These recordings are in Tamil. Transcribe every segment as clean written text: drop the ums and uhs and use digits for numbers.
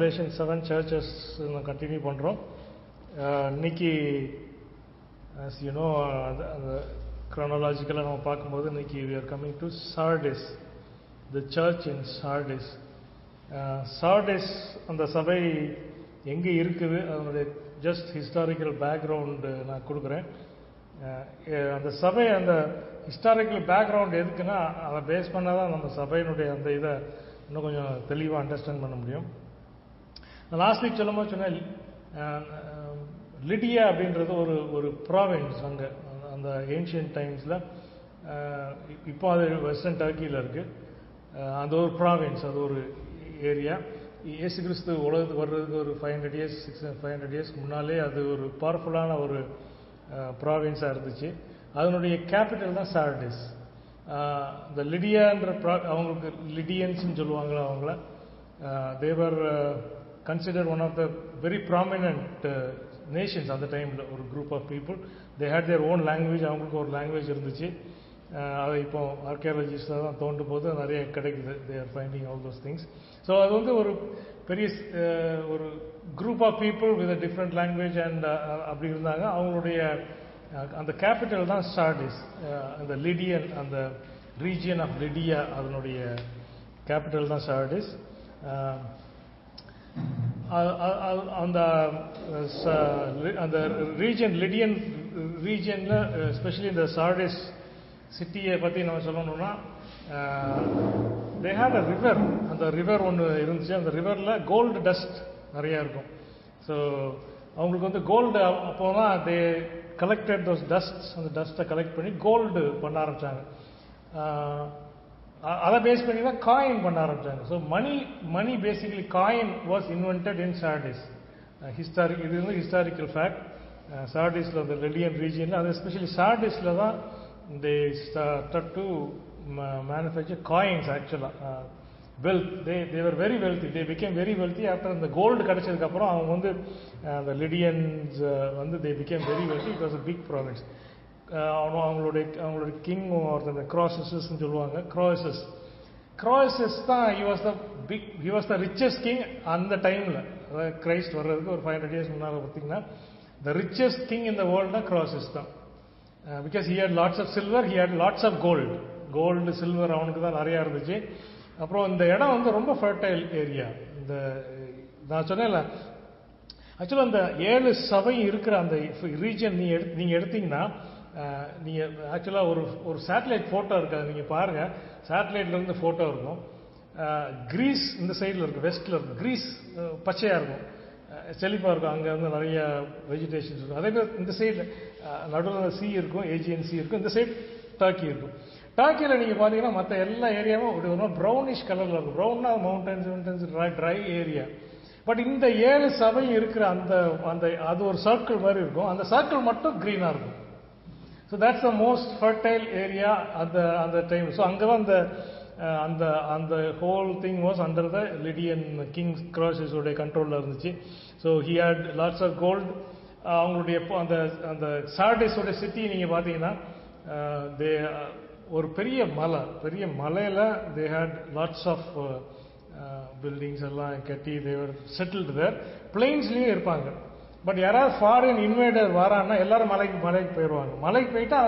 Revelation 7 churches கண்டினியூ பண்ணுறோம். இன்னைக்கு as you know அந்த chronologically நம்ம பார்க்கும்போது இன்னைக்கு we are coming to Sardis, the church in Sardis. Sardis அந்த சபை எங்கே இருக்குது அதனுடைய ஜஸ்ட் ஹிஸ்டாரிக்கல் பேக்ரவுண்டு நான் கொடுக்குறேன். அந்த சபை அந்த ஹிஸ்டாரிக்கல் பேக்ரவுண்ட் எதுக்குன்னா அதை பேஸ் பண்ணால் தான் நம்ம சபையினுடைய அந்த இதை இன்னும் கொஞ்சம் தெளிவாக அண்டர்ஸ்டாண்ட் பண்ண முடியும். லாஸ்ட் வீக் சொல்லும்போது சொன்னேன், லிடியா அப்படின்றது ஒரு ப்ராவின்ஸ் அங்கே அந்த ஏன்ஷியன்ட் டைம்ஸில். இப்போ அது வெஸ்டர்ன் டர்க்கியில் இருக்குது. அந்த ஒரு ப்ராவின்ஸ், அது ஒரு ஏரியா. இயேசு கிறிஸ்து உலகத்துக்கு வர்றதுக்கு ஒரு 500 இயர்ஸ் முன்னாலே அது ஒரு பவர்ஃபுல்லான ஒரு ப்ராவின்ஸாக இருந்துச்சு. அதனுடைய கேபிட்டல் தான் சார்டிஸ். இந்த லிடியான்ற அவங்களுக்கு லிடியன்ஸ்ன்னு சொல்லுவாங்களா அவங்கள. They were consider one of the very prominent nations அந்த டைமில். ஒரு group of people, they had their own language. அவங்களுக்கு ஒரு லாங்குவேஜ் இருந்துச்சு. அதை இப்போ ஆர்கியாலஜிஸ்டாக தான் தோண்டும் போது நிறைய கிடைக்குது. They are finding all those things. So அது வந்து ஒரு பெரிய ஒரு group of people with different language and அப்படி இருந்தாங்க. அவங்களுடைய அந்த கேபிட்டல் தான் சார்டிஸ். அந்த லிடியன், அந்த ரீஜியன் ஆஃப் லிடியா, அதனுடைய கேபிட்டல் தான் சார்டிஸ். அந்த அந்த ரீஜன், லிடியன் ரீஜியனில் எஸ்பெஷலி இந்த சார்டிஸ் சிட்டியை பற்றி நம்ம சொல்லணும்னா, தே ஹேட் அ ரிவர். அந்த ரிவர் ஒன்று இருந்துச்சு. அந்த ரிவரில் கோல்டு டஸ்ட் நிறையா இருக்கும். ஸோ அவங்களுக்கு வந்து கோல்டு அப்போ தான் தே கலெக்டட் தோஸ் டஸ்ட். அந்த டஸ்ட்டை கலெக்ட் பண்ணி கோல்டு பண்ண ஆரம்பித்தாங்க. அதை பேஸ் பண்ணி தான் காயின் பண்ண ஆரம்பித்தாங்க. So money basically coin was invented in Sardis. இது வந்து ஹிஸ்டாரிக்கல் ஃபேக்ட். சார்டிஸில் அந்த லிடியன் ரீஜியனில், அது எஸ்பெஷலி சார்டிஸில் தான் they started to manufacture coins actually. Wealth, they were very wealthy. They became very wealthy after the gold கிடைச்சதுக்கு அப்புறம் அவங்க வந்து the Lydians வந்து they became very wealthy. It was a big province. அவங்களுடைய கிங் ஒருத்தர் Croesus ன்னு சொல்லுவாங்க. Croesus தான் he was the richest king அந்த டைம்ல. கிரைஸ்ட் வர்றதுக்கு ஒரு 500 இயர்ஸ் முன்னால பார்த்தீங்கன்னா the richest king in the world தான் Croesus தான். Because he had lots of silver, he had lots of gold. Silver அவனுக்கு தான் நிறையா இருந்துச்சு. அப்புறம் இந்த இடம் வந்து ரொம்ப ஃபர்டைல் ஏரியா. இந்த நான் சொன்னேன்ல, ஆக்சுவலாக அந்த 7 சபை இருக்கிற அந்த ரீஜன் நீங்கள் எடுத்தீங்கன்னா, நீங்கள் ஆக்சுவலாக ஒரு சேட்டலைட் ஃபோட்டோ இருக்காது, நீங்கள் பாருங்கள். சேட்டலைட்லேருந்து ஃபோட்டோ இருக்கும். கிரீஸ் இந்த சைடில் இருக்கும், வெஸ்ட்டில் இருக்கும். கிரீஸ் பச்சையாக இருக்கும், செழிப்பாக இருக்கும். அங்கே வந்து நிறைய வெஜிடேஷன்ஸ் இருக்கும். அதே மாதிரி இந்த சைடில் நடுவில் சி இருக்கும், ஏஜியன் சி இருக்கும். இந்த சைடு டர்க்கி இருக்கும். டர்க்கியில் நீங்கள் பார்த்தீங்கன்னா மற்ற எல்லா ஏரியாவும் ஒரு ப்ரௌனிஷ் கலரில் இருக்கும். ப்ரௌன்னா மவுண்டன்ஸ் ட்ரை ஏரியா. பட் இந்த 7 சபை இருக்கிற அந்த அது ஒரு சர்க்கிள் மாதிரி இருக்கும். அந்த சர்க்கிள் மட்டும் க்ரீனாக இருக்கும். So that's the most fertile area அந்த டைம். ஸோ அங்கே தான் அந்த whole thing was under the Lydian king Croesus கண்ட்ரோலில் இருந்துச்சு. So he had lots of gold. அவங்களுடைய அந்த சார்டிஸோட சிட்டி நீங்கள் பார்த்தீங்கன்னா, ஒரு பெரிய மலையில் they had lots of buildings எல்லாம் கட்டி தேவர் செட்டில்டு தேர். பிளெயின்ஸ்லேயும் இருப்பாங்க. பட் யாராவது ஃபாரின் இன்வைடர் வரான்னா எல்லாரும் மலைக்கு போயிடுவாங்க. மலைக்கு போயிட்டா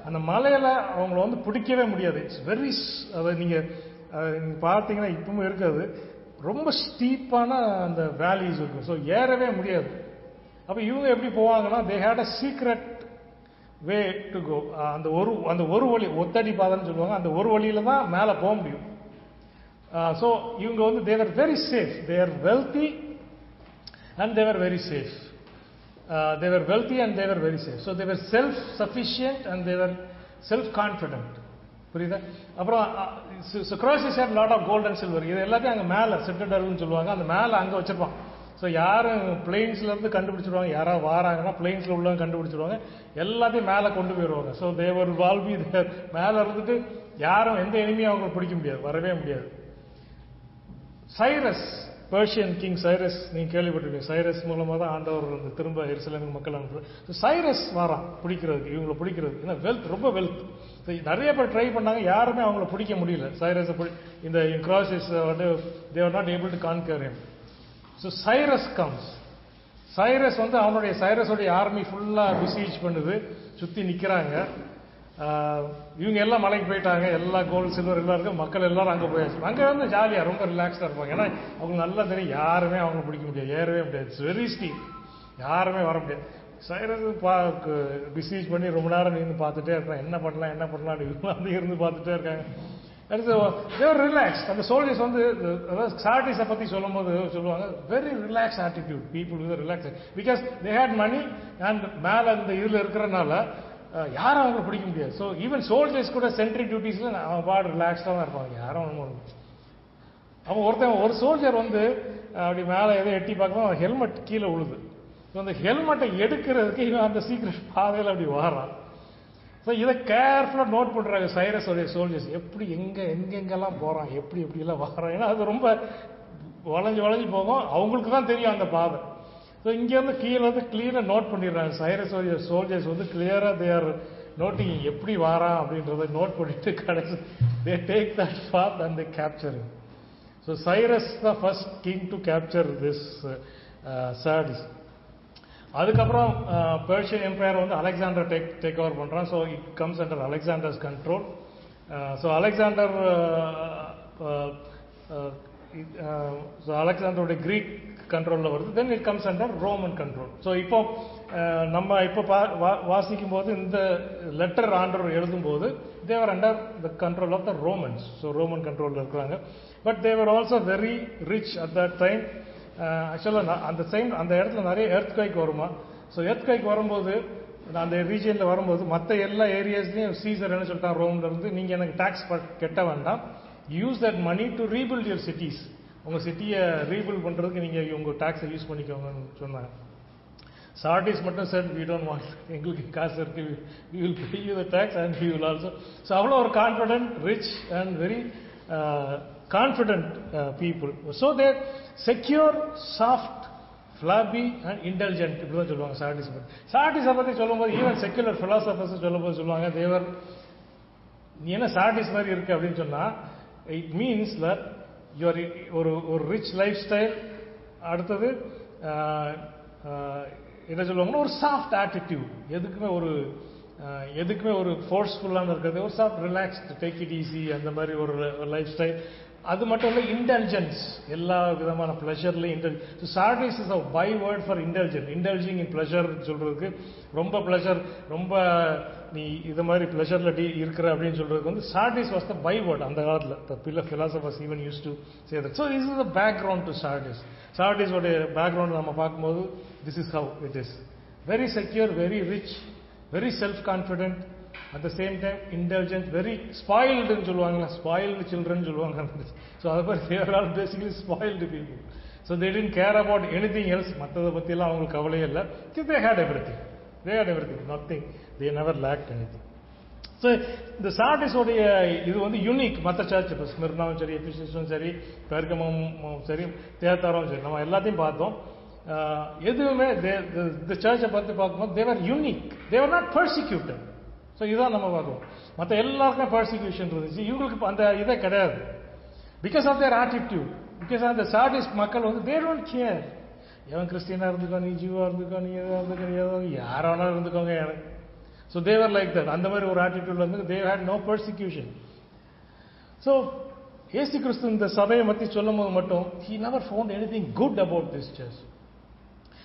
அந்த மலையில் அவங்கள வந்து பிடிக்கவே முடியாது. இட்ஸ் வெரி, அதை நீங்கள் பார்த்தீங்கன்னா இப்பவும் இருக்காது, ரொம்ப ஸ்டீப்பான அந்த வேலிஸ் இருக்கும். ஸோ ஏறவே முடியாது. அப்போ இவங்க எப்படி போவாங்கன்னா, they had a secret way to go. அந்த ஒரு வழி, ஒத்தடி பாதைன்னு சொல்லுவாங்க. அந்த ஒரு வழியில தான் மேலே போக முடியும். ஸோ இவங்க வந்து they were very safe. They are wealthy and they were very safe. They were wealthy and they were very safe. So they were self-sufficient and they were self-confident. புரியுதா? அப்புறம் Croesus had lot of gold and silver. இது எல்லாத்தையும் அங்கே மேலே சிட்டடல்னு சொல்லுவாங்க. அந்த மேலே அங்கே வச்சிருப்பான். ஸோ யாரும் பிளெயின்ஸ்லேருந்து கண்டுபிடிச்சிடுவாங்க. யாராவது வாராங்கன்னா பிளெயின்ஸில் உள்ளவங்க கண்டுபிடிச்சிடுவாங்க. எல்லாத்தையும் மேலே கொண்டு போயிடுவாங்க. ஸோ தேவர் வால்பி தேர். மேலே இருந்துட்டு யாரும் எந்த எனிமையும் அவங்களை பிடிக்க முடியாது, வரவே முடியாது. சைரஸ், பெர்ஷியன் கிங் சைரஸ், நீங்கள் கேள்விப்பட்டிருக்கீங்க. சைரஸ் மூலமாக தான் ஆண்டவர் வந்து திரும்ப எருசலேமுக்கு மக்கள் அனுப்புறாரு. ஸோ சைரஸ் வாரான் பிடிக்கிறதுக்கு, இவங்களை பிடிக்கிறதுக்கு. ஏன்னா ரொம்ப வெல்த். நிறைய பேர் ட்ரை பண்ணாங்க, யாருமே அவங்கள பிடிக்க முடியல. சைரஸை இந்த Croesus வந்து they were not able to conquer him. So Cyrus comes. Cyrus வந்து அவனுடைய சைரஸோடைய ஆர்மி ஃபுல்லாக பிசீஜ் பண்ணுது, சுற்றி நிற்கிறாங்க. இவங்க எல்லாம் மலைக்கு போயிட்டாங்க, எல்லா கோல்டு சில்வர் எல்லாம் இருக்கு, மக்கள் எல்லாரும் அங்கே போயாச்சு. அங்கே வந்து ஜாலியாக ரொம்ப ரிலாக்ஸ்டாக இருப்பாங்க. ஏன்னா அவங்களுக்கு நல்லா தெரியும் யாருமே அவங்க பிடிக்க முடியாது, ஏறவே முடியாது. இட்ஸ் வெரி ஸ்டீப், யாருமே வர முடியாது. சைரஸ் பிசீஜ் பண்ணி ரொம்ப நேரம் நின்று பார்த்துட்டே இருக்காங்க, என்ன பண்ணலாம் என்ன பண்ணலாம் வந்து இருந்து பார்த்துட்டே இருக்காங்க. தேவர் ரிலாக்ஸ். அந்த சோல்ஜர்ஸ் வந்து அதாவது சார்டிஸை பற்றி சொல்லும் போது சொல்லுவாங்க very relax attitude people with relax because they had money and மேலே அந்த இதில் இருக்கிறனால யாரும் அவங்களை பிடிக்க முடியாது. ஸோ ஈவன் சோல்ஜர்ஸ் கூட சென்ட்ரி டியூட்டிஸில் அவன் பாடு ரிலாக்ஸ்டாக தான் இருப்பாங்க, யாரும் அவன் ஒருத்தன் ஒரு சோல்ஜர் வந்து அப்படி மேலே எதோ எட்டி பார்க்கணும், அவன் ஹெல்மெட் கீழே விழுது. ஸோ அந்த ஹெல்மெட்டை எடுக்கிறதுக்கு இவன் அந்த சீக்கிரம் பாதையில் அப்படி வாரான். ஸோ இதை கேர்ஃபுல்லாக நோட் பண்ணுறாங்க சைரஸோடைய சோல்ஜர்ஸ், எப்படி எங்கெங்கெல்லாம் போகிறான், எப்படிலாம் வரான். ஏன்னா அது ரொம்ப வளைஞ்சு போகும், அவங்களுக்கு தான் தெரியும் அந்த பாதை. ஸோ இங்கேருந்து கீழே வந்து கிளியராக நோட் பண்ணிடுறாங்க சைரஸோடைய சோல்ஜர்ஸ் வந்து கிளியராக தே ஆர் நோட்டிங் எப்படி வாரான் அப்படின்றத நோட் பண்ணிட்டு கடைசி they take that path and they capture. So Cyrus the first king to capture this Sardis. அதுக்கப்புறம் பெர்ஷியன் எம்பையர் வந்து அலெக்சாண்டர் டேக் ஓவர் பண்ணுறான். So it comes under Alexander's control. So அலெக்சாண்டருடைய கிரீக் கண்ட்ரோலில் வருது. Then it comes under Roman control. So இப்போ நம்ம இப்போ வாசிக்கும் போது இந்த லெட்டர் ஆண்டவர் எழுதும்போது they were under the control of the Romans. So Roman கண்ட்ரோலில் இருக்கிறாங்க. But they were also very rich at that time. ஆக்சுவலாக அந்த இடத்துல நிறைய எர்த்குவைக் வருமா. ஸோ எர்த்குவைக் வரும்போது அந்த ரீஜியனில் வரும்போது மற்ற எல்லா ஏரியாஸ்லையும் சீசர் என்ன சொல்லிட்டான் ரோம்ல இருந்து, நீங்கள் எனக்கு டாக்ஸ் கட்ட வேண்டாம், use that money to rebuild your cities. உங்கள் சிட்டியை ரீபில்ட் பண்ணுறதுக்கு நீங்கள் உங்கள் டாக்ஸை யூஸ் பண்ணிக்கோங்கன்னு சொன்னாங்க. சார்டிஸ் மட்டும் சார் வி டோன்ட் வாண்ட், எங்களுக்கு காசு இருக்கு, we will pay you the tax and we will also. So அவ்வளோ ஒரு confident, rich and very confident people. So they secure, soft, flabby and indulgent. இப்படிதான் சொல்லுவாங்க சார்டிஸ் பற்றி. சார்டிஸை பற்றி சொல்லும்போது ஈவன் செக்யுலர் பிலாசபர்ஸ் சொல்லும்போது சொல்லுவாங்க தேவர் நீ என்ன சார்டிஸ் மாதிரி இருக்கு அப்படின்னு சொன்னா இட் மீன்ஸ் தட் யுவர் ஒரு ரிச் லைஃப் ஸ்டைல், அடுத்தது என்ன சொல்லுவாங்கன்னா ஒரு சாஃப்ட் ஆட்டிடியூட், எதுக்குமே ஒரு ஃபோர்ஸ்ஃபுல்லான இருக்கிறது, ஒரு soft relaxed take it easy அந்த மாதிரி ஒரு லைஃப் ஸ்டைல். அது மட்டும் இல்லை இன்டெலிஜென்ஸ், எல்லா விதமான பிளஷர்லையும் Sardis is a byword for indulging in pleasure சொல்றதுக்கு. ரொம்ப பிளஷர், ரொம்ப நீ இது மாதிரி பிளஷர்ல இருக்கிற அப்படின்னு சொல்றதுக்கு வந்து Sardis was the byword அந்த காலத்தில். Philosophers even use to say that. So this is the background to Sardis. சார்டிஸோடைய பேக்ரவுண்ட் நம்ம பார்க்கும்போது this is how it is. Very secure, very rich, very self-confident, at the same time indulgent, very spoiled ன்னு சொல்லுவாங்களா, spoiled children சொல்லுவாங்க. So அதுபோல் they are all basically spoiled people. So they didn't care about anything else. மற்றதை பற்றியெல்லாம் அவங்களுக்கு கவலையே இல்லை. They had everything. Nothing. They never lacked anything. So இந்த சார்டிஸோடைய இது வந்து யூனிக். மற்ற சர்ச் இப்போ ஸ்மிர்னாவும் சரி, எபிசஸும் சரி, பெர்கமும் சரி, தியேத்தாரும் சரி, நம்ம எல்லாத்தையும் பார்த்தோம். எதுவுமே இந்த சர்ச்சை பற்றி பார்க்கும்போது they were unique, they were not persecuted. So இதுதான் நம்ம பார்க்கணும். மற்ற எல்லாருக்குமே பர்சிக்யூஷன் இருந்துச்சு, இவங்களுக்கு அந்த இதே கிடையாது. Because of their attitude, because of the Sardis மக்கள் வந்து தே டோன்ட் கேர். எவன் கிறிஸ்டியனாக இருந்துக்கோ, நீ ஜூவாக இருந்துக்கோ, நீ எதாக இருந்துக்கோ, நீ எதாவது யாராவது இருந்துக்கோங்க எனக்கு. So they were like that. அந்த மாதிரி ஒரு ஆட்டிடியூட்ல இருந்து they had no persecution. So ஏசு கிறிஸ்து இந்த சபையை பற்றி சொல்லும் போது மட்டும் he never found anything good about this church.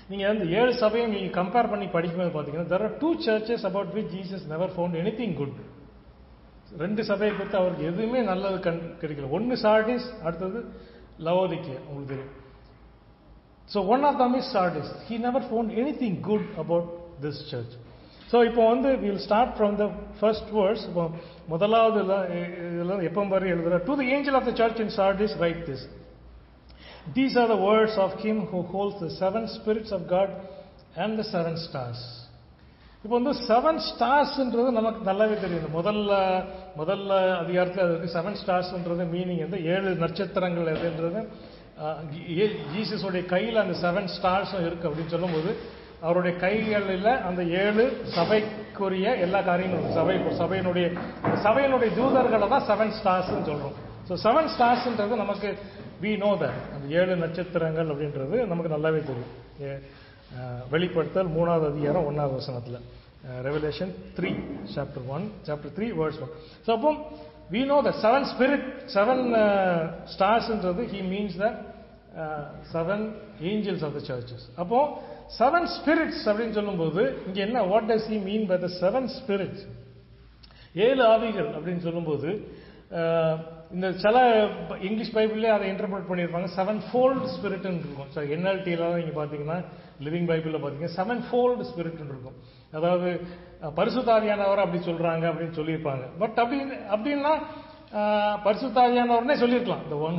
நீங்கள் அந்த 7 சபையும் நீங்கள் கம்பேர் பண்ணி படிக்கும்போது பார்த்தீங்கன்னா there are 2 churches about which Jesus never found anything good. 2 சபையை குறித்து அவருக்கு எதுவுமே நல்லது கிடைக்கல. ஒன்று சார்டிஸ், அடுத்தது லவோதிக்கேயா. உங்களுக்கு தெரியும். So one of them is Sardis. He never found anything good about this church. So இப்போ வந்து we'll start from the first verse. இப்போ முதலாவது இதெல்லாம் எப்போ வரை எழுதுற to the angel of the church in Sardis write this. These are the words of him who holds the 7 spirits of God and the 7 stars. இப்போ வந்து 7 ஸ்டார்ஸ்ன்றது நமக்கு நல்லாவே தெரியும். முதல்ல அதிகாரத்தில் அதுக்கு 7 ஸ்டார்ஸ்ன்றது மீனிங் வந்து 7 நட்சத்திரங்கள் எதுன்றது. ஜீசஸோடைய கையில் அந்த 7 ஸ்டார்ஸும் இருக்கு அப்படின்னு சொல்லும்போது அவருடைய கைகளில் அந்த 7 சபைக்குரிய எல்லா காரியங்களும் சபையினுடைய தூதர்களை தான் 7 ஸ்டார்ஸ்ன்னு சொல்றோம். ஸோ 7 ஸ்டார்ஸ்ன்றது நமக்கு we know that அந்த 7 நட்சத்திரங்கள் அப்படின்றது நமக்கு நல்லாவே தெரியும். வெளிப்படுத்தல் 3வது அதிகாரம் 1வது வசனத்துல, Revelation 3 chapter 3 verse 1. So அப்போ we know that 7 stars என்றது he means that 7 angels of the churches. அப்போ 7 spirits அப்படின்னு சொல்லும்போது இங்க என்ன, what does he mean by the 7 spirits? 7 ஆவிகள் அப்படின்னு சொல்லும்போது இந்த சில இங்கிலீஷ் பைபிள்லேயே அதை இன்டர்பிரட் பண்ணியிருப்பாங்க 7-fold ஸ்பிரிட் இருக்கும். ஸோ NLTல நீங்கள் பார்த்தீங்கன்னா, லிவிங் பைபிளில் பார்த்தீங்கன்னா 7-fold ஸ்பிரிட் இருக்கும். அதாவது பரிசுத்தாவியானவர் அப்படி சொல்றாங்க அப்படின்னு சொல்லியிருப்பாங்க. பட் அப்படின்னா பரிசுத்தாவியானவர்னே சொல்லியிருக்கலாம், the one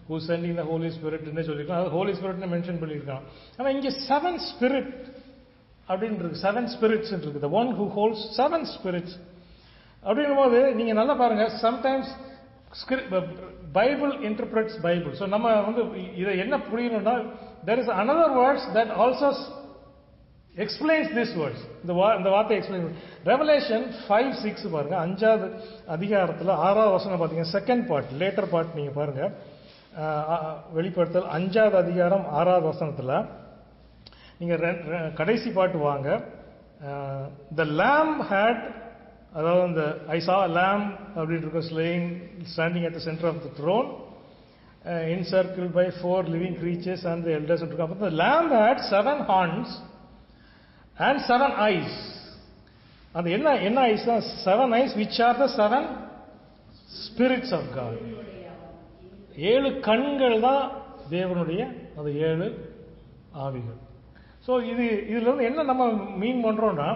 who's sending the Holy Spirit-னே சொல்லியிருக்கலாம். அது ஹோலி ஸ்பிரிட்னு மென்ஷன் பண்ணியிருக்காங்க. ஆனால் இங்கே 7 ஸ்பிரிட் அப்படின்னு இருக்கு, 7 spirits இருக்கு, the one who holds 7 spirits அப்படின்னும் போது நீங்க நல்லா பாருங்க, sometimes Bible interprets Bible. So நம்ம வந்து இதை என்ன புரியணும்னா, there is another words that also explains this words. இந்த வார்த்தை எக்ஸ்பிளைன். ரெவலேஷன் 5:6 பாருங்க, 5வது அதிகாரத்தில் 6வது வசனம் பார்த்தீங்கன்னா, செகண்ட் பார்ட், லேட்டர் பார்ட் நீங்க பாருங்க. வெளிப்படுத்தல் 5வது அதிகாரம் 6வது வசனத்தில் நீங்க கடைசி பாட்டு வாங்க. the lamb had, அதாவது அந்த I saw a lamb அப்படின்னு இருக்க standing at the center of the throne, encircled by 4 living creatures and the elders. அப்போ the lamb had 7 horns and 7 eyes. அது என்ன eyes தான்? 7 eyes which are the 7 spirits of God. 7 கண்கள் தான் தேவனுடைய அந்த 7 ஆவிகள். ஸோ இதுல இருந்து என்ன நம்ம மீன் பண்றோம்னா,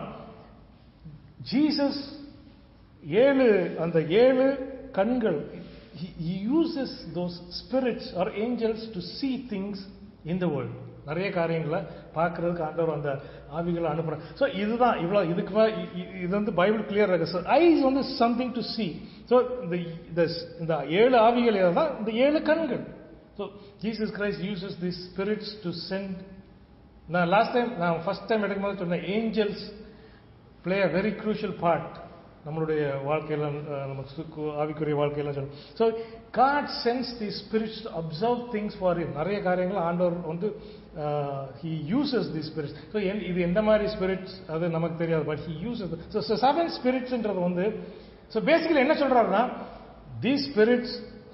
ஜீசஸ் அந்த 7 கண்கள், he uses those spirits or angels to see things in the world. நிறைய காரியங்களை பார்க்கறதுக்கு ஆண்டவர் அந்த ஆவிகளை அனுப்புறாங்க. ஸோ இதுதான் இவ்வளவு, இதுக்கு இது வந்து பைபிள் கிளியர் இருக்கு. ஐஸ் வந்து சம்திங் டு see. ஸோ இந்த 7 ஆவிகள் தான் இந்த 7 கண்கள். So Jesus Christ uses the spirits to send. நான் ஃபர்ஸ்ட் டைம் எடுக்கும்போது சொன்னேன், angels play a very crucial part நம்மளுடைய வாழ்க்கையில, நமக்கு ஆவிக்குரிய வாழ்க்கையில சொல்லும். So God sends the spirits to observe things for him. நிறைய காரியங்கள் ஆண்டவர் வந்து he uses these spirits. So இது எந்த மாதிரி ஸ்பிரிட்ஸ் அது நமக்கு தெரியாது, பட் he uses. ஸோ 7 spiritsன்றது வந்து, ஸோ பேசிக்கலி என்ன சொல்றாருன்னா, these spirits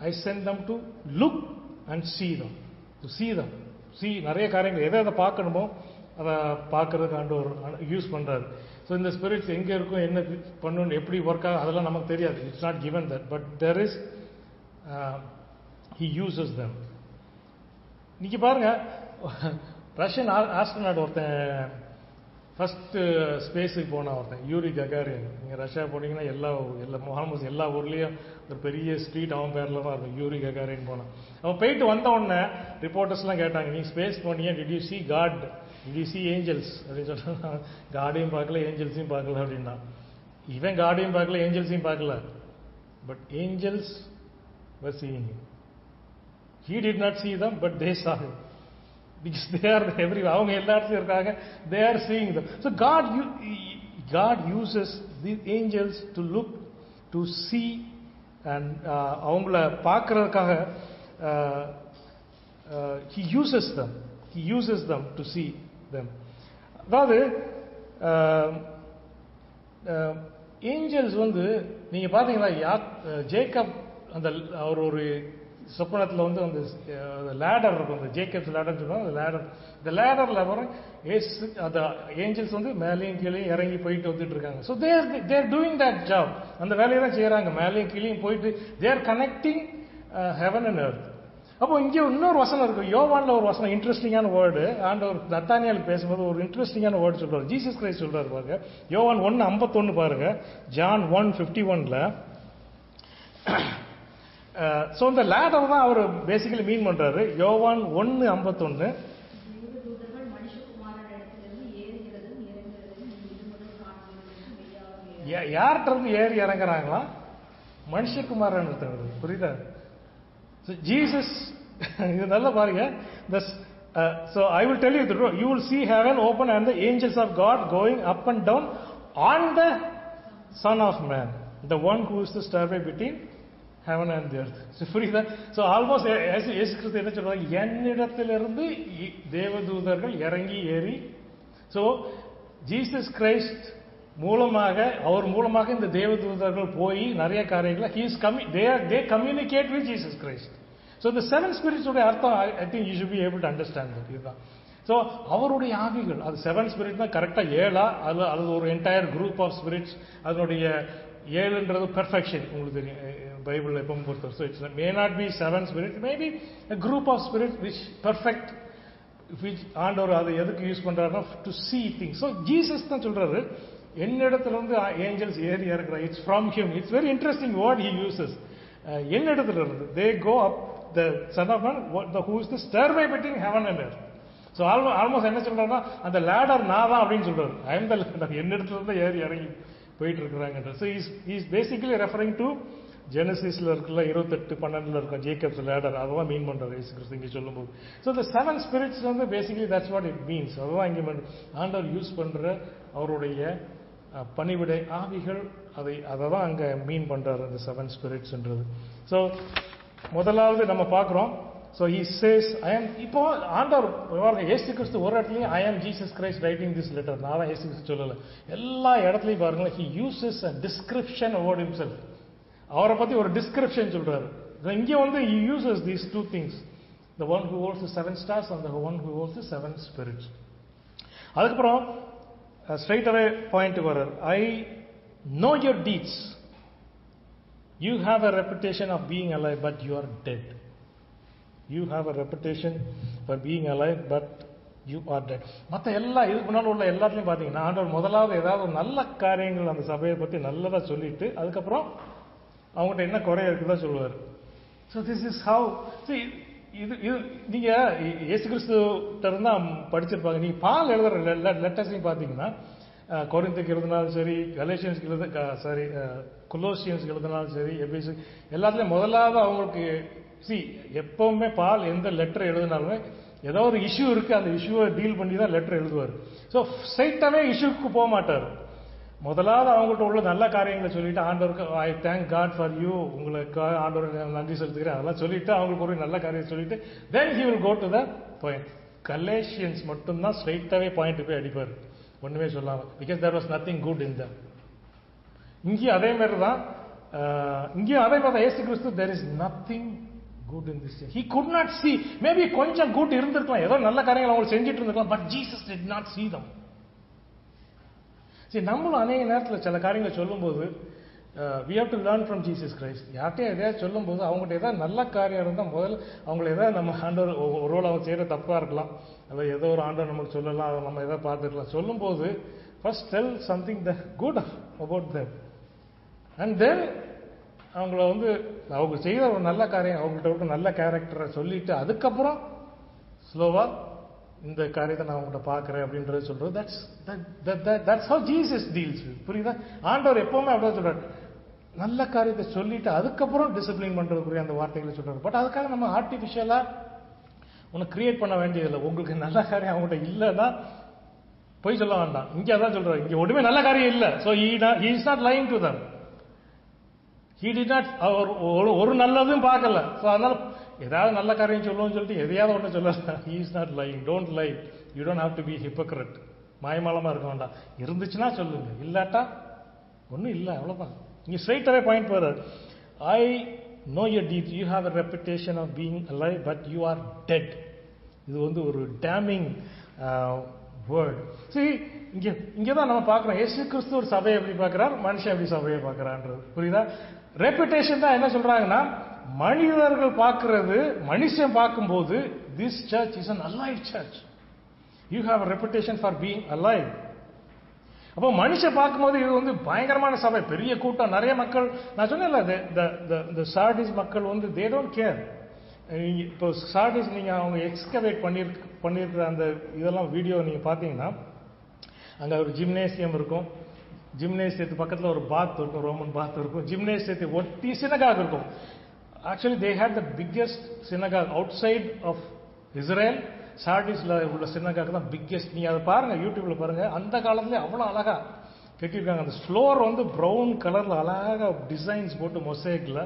I send them to look and see them, to see them. நிறைய காரியங்கள் எதை பார்க்கணுமோ அதை பார்க்கறதுக்கு ஆண்டவர் யூஸ் பண்றாரு. ஸோ இந்த ஸ்பிரிட்ஸ் எங்க இருக்கும், என்ன பண்ணணும், எப்படி ஒர்க் ஆகும், அதெல்லாம் நமக்கு தெரியாது. It's not given that, but there is he uses them. இன்னைக்கு பாருங்க, ரஷ்யன் ஆஸ்ட்ரோநாட் ஒருத்தன் ஃபர்ஸ்ட் ஸ்பேஸுக்கு போனா ஒருத்தன், யூரி ககாரின். நீங்க ரஷ்யா போனீங்கன்னா ஆல்மோஸ்ட் எல்லா ஊர்லயும் ஒரு பெரிய ஸ்ட்ரீட் அவன் பேர்ல தான் இருக்கும், யூரி ககாரின் போனான். அவன் போயிட்டு வந்த உடனே ரிப்போர்ட்டர்ஸ்லாம் கேட்டாங்க, நீ ஸ்பேஸ் போனீங்க, did you see God, did you see angels அப்படின்னு சொன்னா, காடையும் பார்க்கல ஏஞ்சல்ஸையும் பார்க்கல அப்படின்னா. இவன் காடையும் பார்க்கல ஏஞ்சல்ஸையும் பார்க்கல, but angels were seeing him. He did not see them, but they saw him. Because they are everywhere. அவங்க எல்லா இடத்துலயும் இருக்காங்க. They are seeing them. So God uses these angels to look, to see, and அவங்கள பார்க்கறதுக்காக he uses them to see them. அதாவது ஏஞ்சல்ஸ் வந்து நீங்க பாத்தீங்களா, ஜேக்கப் அந்த அவர் ஒரு சொப்பனத்தில் வந்து அந்த லேடர் இருக்கும், அந்த ஜேக்கப்ஸ் லேடர்னு சொல்லுவாங்க. அந்த லேடர்ல வரும் அந்த ஏஞ்சல்ஸ் வந்து மேலேயும் கீழே இறங்கி போயிட்டு வந்துட்டு இருக்காங்க. So they're doing that job. அந்த வேலையை தான் செய்யறாங்க, மேலேயும் கீழேயும் போயிட்டு தேர் கனெக்டிங் ஹெவன் அண்ட் எர்த். அப்போ இங்கே இன்னொரு வசனம் இருக்கு, யோவான்ல ஒரு வசனம், இன்ட்ரெஸ்டிங்கான வேர்டு. ஆண்டவர் நத்தானியாலுக்கு பேசும்போது ஒரு இன்ட்ரெஸ்டிங்கான வேர்டு சொல்றாரு, ஜீசஸ் கிரைஸ்ட் சொல்றாரு பாருங்க. யோவான் 1:51 பாருங்க, ஜான் 1:51. ஸோ இந்த லேடர் தான் அவர் பேசிக்கலி மீன் பண்றாரு. யோவான் 1:51, யார்கிட்ட இருந்து ஏறி இறங்குறாங்களா? மனுஷகுமாரன் இருக்கிறது. புரியுதா? ஜீசஸ், இது நல்லா பாருங்க. So I will tell you the truth. You will see heaven open and the angels of God going up and down on the Son of Man, the one who is the stairway between heaven and the earth. So புரியுதா? So almost இயேசு கிறிஸ்து என்ன சொல்றாங்க, என்னிடத்திலிருந்து தேவதூதர்கள் இறங்கி ஏறி. So ஜீசஸ் கிரைஸ்ட் மூலமாக, அவர் மூலமாக இந்த தேவதூதர்கள் போய் நிறைய காரியங்களை they communicate with Jesus Christ. So the seven spirits உடைய அர்த்தம் I think you should be able to understand that. இதுதான். ஸோ அவருடைய ஆவிகள், அது செவன் ஸ்பிரிட் தான் கரெக்டாக ஏழா, அது ஒரு என்டையர் குரூப் ஆஃப் ஸ்பிரிட்ஸ். அதனுடைய ஏழுன்றது பெர்ஃபெக்ஷன், உங்களுக்கு தெரியும் பைபிள் எப்பவும் பொறுத்தவரை. So it's may not be seven spirit, maybe a group of spirits which perfect, which ஆண்டவர் அதை எதுக்கு யூஸ் பண்றாருன்னா to see things. So Jesus தான் சொல்றாரு, என்னிடத்துல வந்து ஏஞ்சல்ஸ் ஏறி இறக்குறாங்க. It's from him. It's very interesting word he uses. என்னிடத்துல இருந்து they go up the son of man who is the stairway between heaven and earth. So almost என்ன சொல்றாருன்னா, அந்த லேடர் நான் தான் அப்படின்னு சொல்றாரு. ஐ எம் த லேடர், என்னிடத்துல இருந்து ஏறி இறங்கி போயிட்டு இருக்கிறாங்க. So is basically referring to ஜெனசிஸ்ல இருக்குல்ல 28:12 இருக்கும் ஜேக்கப்ஸ் லேடர், அதெல்லாம் மீன் பண்றாரு இயேசு கிறிஸ்து இங்கே சொல்லும்போது. ஸோ இந்த செவன் ஸ்பிரிட்ஸ் வந்து basically that's what it means. அதுதான் இங்கே ஆண்டவர் யூஸ் பண்ற அவருடைய பணிவிடை ஆவிகள், அதை தான் அங்க மீன் பண்றாரு இந்த செவன் ஸ்பிரிட்ஸ்ன்றது. ஸோ முதலாவது நம்ம பார்க்கிறோம். So he says I am. இப்போ ஆண்டவர் இயேசு கிறிஸ்து ஒரு இடத்துலையும் I am Jesus Christ writing this letter, நான் தான் இயேசு கிறிஸ்து சொல்லலை. எல்லா இடத்துலையும் பாருங்களேன், he uses a description about himself. அவரை பத்தி ஒரு டிஸ்கிரிப்ஷன் சொல்றாரு. இங்க வந்து he uses these two things, the one who holds the seven stars and the one who holds the seven spirits. அதுக்கப்புறம் ஸ்ட்ரைட் அவே பாயிண்ட் வர்றாரு, I know your deeds, you have a reputation of being alive but you are dead. You have a reputation for being alive but you are dead. மற்ற எல்லா இதுக்கு முன்னால் உள்ள எல்லாத்துலையும் பார்த்தீங்கன்னா ஆண்டவர் முதலாவது ஏதாவது ஒரு நல்ல காரியங்கள் அந்த சபையை பற்றி நல்லதாக சொல்லிட்டு அதுக்கப்புறம் அவங்ககிட்ட என்ன குறைய இருக்குதான் சொல்லுவார். So this is have. இது நீங்க இயேசு கிறிஸ்துட்ட இருந்தா படிச்சிருப்பாங்க. நீங்க பால் எழுதுற லெட்டர்ஸையும் பார்த்தீங்கன்னா கொரிந்துக்கு எழுதினாலும் சரி, கலேஷியன்ஸ்க்கு கொலோசியன்ஸ்க்கு எழுதினாலும் சரி, எபேசு எல்லாத்துலேயும் முதலாவது அவங்களுக்கு எப்பவுமே பால் எந்த லெட்டர் எழுதினாலுமே ஏதோ ஒரு இஷ்யூ இருக்கு, அந்த இஷ்யூவை டீல் பண்ணி தான் லெட்டர் எழுதுவார். ஸோ ஸ்ட்ரைட்டாவே இஷ்யூக்கு போக மாட்டார். முதலாவது அவங்கள்ட்ட உள்ள நல்ல காரியங்களை சொல்லிட்டு ஆண்டவருக்கு I thank God for you, உங்களுக்கு ஆண்டவருக்கு நன்றி செலுத்துக்கிறேன் அதெல்லாம் சொல்லிட்டு அவங்களுக்கு ஒரு நல்ல காரியம் சொல்லிட்டு then he will go to the point. Galatians மட்டும்தான் ஸ்ட்ரைட்டாவே பாயிண்ட் போய் அடிப்பார், ஒண்ணுமே சொல்லாம, because there was nothing good in them. இங்கேயும் அதே மாதிரி தான், இயேசு கிறிஸ்து there is nothing good in this thing. He could not see. Maybe கொஞ்சம் good இருந்திருக்கலாம், ஏதோ நல்ல காரியங்கள் அவங்க செஞ்சுட்டு இருந்திருக்கலாம், but Jesus did not see them. சரி, நம்மளும் அநேக நேரத்தில் சில காரியங்களை சொல்லும்போது we have to learn from Jesus Christ. யார்கிட்டயும் எதையாவது சொல்லும்போது அவங்ககிட்ட ஏதாவது நல்ல காரியம் இருந்தால் முதல்ல அவங்கள ஏதாவது நம்ம ஆண்டவர் ஒரு அவங்க செய்கிற தப்பாக இருக்கலாம், அல்லது ஏதோ ஒரு ஆண்டவர் நமக்கு சொல்லலாம், அதை நம்ம எதாவது பார்த்துக்கலாம். சொல்லும்போது first tell something the good about them and then அவங்கள வந்து அவங்க செய்த ஒரு நல்ல காரியம், அவங்கள்ட்ட ஒரு நல்ல கேரக்டரை சொல்லிட்டு அதுக்கப்புறம் ஸ்லோவா இந்த காரியத்தை நான் அவங்கள்ட்ட பார்க்குறேன் அப்படின்றத சொல்றது. That's how Jesus deals with. புரியுதா? ஆண்டவர் எப்பவுமே அப்படிதான் சொல்றாரு, நல்ல காரியத்தை சொல்லிட்டு அதுக்கப்புறம் டிசிப்ளின் பண்றதுக்குரிய அந்த வார்த்தைகளை சொல்றாரு. பட் அதுக்காக நம்ம ஆர்டிபிஷியலா ஒன்று கிரியேட் பண்ண வேண்டியதில்லை. உங்களுக்கு நல்ல காரியம் அவங்கள்ட்ட இல்லைன்னா போய் சொல்ல வேண்டாம். இங்கே அதான் சொல்றாரு, இங்கே ஒன்றுமே நல்ல காரியம் இல்லை. So he is not lying to them. He did not, அவர் ஒரு நல்லதும் பார்க்கல. ஸோ அதனால ஏதாவது நல்ல காரியம் சொல்லுவோம்னு சொல்லிட்டு எதையாவது ஒன்று சொல்லல. He is not lying. Don't lie. You don't have to be hypocrite. மாயமாலமா இருக்க வேண்டாம். இருந்துச்சுன்னா சொல்லுங்க, இல்லாட்டா ஒன்றும் இல்லை, அவ்வளோதான். இங்கே ஸ்ட்ரைட்டாவே பாயிண்ட் போறாரு, I know your deeds. You have a reputation of being alive but you are dead. இது வந்து ஒரு டேமிங் வேர்ட். சரி, இங்கே தான் நம்ம பார்க்குறோம் இயேசு கிறிஸ்து ஒரு சபையை எப்படி பார்க்குறார், மனுஷன் எப்படி சபையை பார்க்குறான்றது. புரியுதா? ரெப்புடேஷன் தான் என்ன சொல்றாங்கன்னா, மனிதர்கள் பார்க்கிறது, மனுஷன் பார்க்கும்போது this search is an alive church. You have a reputation for being alive. அப்போ மனுஷன் பார்க்கும்போது இது வந்து பயங்கரமான சபை, பெரிய கூட்டம், நிறைய மக்கள். நான் சொன்னேன்ல, the சார்டிஸ் மக்கள் வந்து they don't care. இப்போ சார்டிஸ் நீங்க அவங்க எக்ஸ்கவேட் பண்ணியிருக்கிற அந்த இதெல்லாம் வீடியோ நீங்க பார்த்தீங்கன்னா அங்கே ஒரு ஜிம்னேசியம் இருக்கும், ஜிம்னேசியத்துக்கு பக்கத்தில் ஒரு பாத் இருக்கும், ரோமன் பாத் இருக்கும், ஜிம்னேசியத்தை ஒட்டி சினகாக் இருக்கும். Actually they had the biggest synagogue outside of Israel. சார்டிஸ்ல உள்ள சினகாக் தான் பிக்கெஸ்ட். நீங்க அதை பாருங்க, யூடியூப்ல பாருங்க. அந்த காலத்துல அவ்வளோ அழகா கட்டியிருக்காங்க. அந்த ஃப்ளோர் வந்து ப்ரௌன் கலர்ல அழகா டிசைன்ஸ் போட்டு மொசைக்ல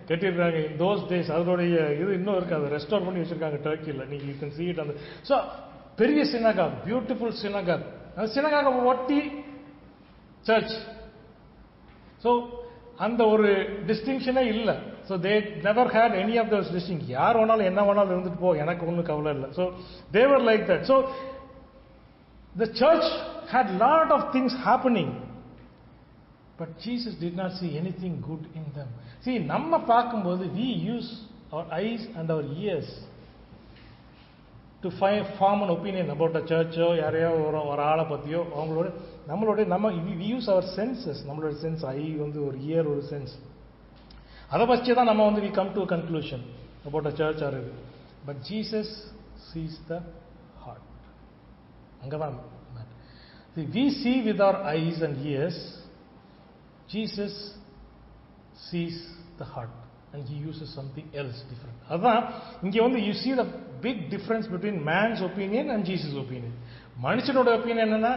கட்டியிருக்காங்க. இன் தோஸ் டேஸ் அதனுடைய இது இன்னும் இருக்கு, அதை ரெஸ்டோர் பண்ணி வச்சிருக்காங்க டர்க்கியில். நீங்க யூ கேன் see it அந்த. ஸோ பெரிய சினகாக், பியூட்டிஃபுல் சினகாக். அந்த சினகாக ஒட்டி சர்ச். ஸோ அந்த ஒரு டிஸ்டிங்ஷனே இல்லை. So they never had any of those distinction. யார் வேணாலும் என்ன வேணாலும் இருந்துட்டு போ, எனக்கு ஒன்றும் கவலை இல்லை. So they were like that. So the church had lot of things happening, but Jesus did not see anything good in them. See, நம்ம பார்க்கும்போது we use our eyes and our ears to form an opinion about a church ஓ யாரையோ ஒரு ஆளை பற்றியோ அவங்களோட நம்ம we use our senses. நம்மளோட சென்ஸ், ஐ வந்து ஒரு இயர், ஒரு சென்ஸ், அதை வச்சு தான் நம்ம வந்து we come to a conclusion about a church or இது. But Jesus sees the heart. அங்கதான் we see with our eyes and ears. Jesus sees the heart and he uses something else different. அதான் இங்க வந்து you see the big difference between man's opinion and Jesus' opinion. மனுஷனோட ஒப்பீனியன் என்னன்னா,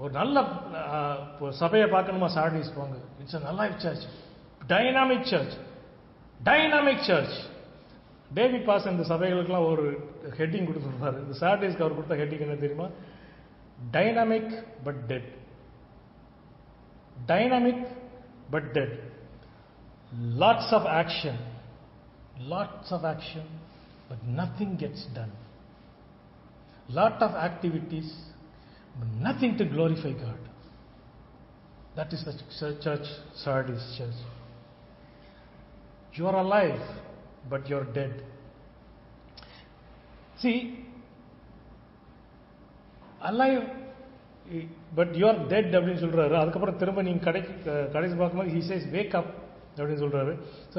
ஒரு நல்ல சபையை பார்க்கணுமா சார்டிஸ் போங்க, it's a alive church, dynamic church, dynamic church. David பாஸ் இந்த சபைகளுக்கெல்லாம் ஒரு ஹெட்டிங் கொடுத்துருப்பாரு. இந்த சார்டிஸ்க்கு அவர் கொடுத்த ஹெட்டிங் என்ன தெரியுமா? Dynamic but dead. Dynamic but dead. Lots of action, but nothing gets done. Lot of activities, but nothing to glorify God. That is the church, Sardis church. You are alive, but you are dead. See, alive but you are dead அப்படின்னு சொல்றாரு. அதுக்கப்புறம் திரும்ப நீங்க கடைசி பார்க்கும்போது he says wake up அப்படின்னு சொல்றாரு. ஸோ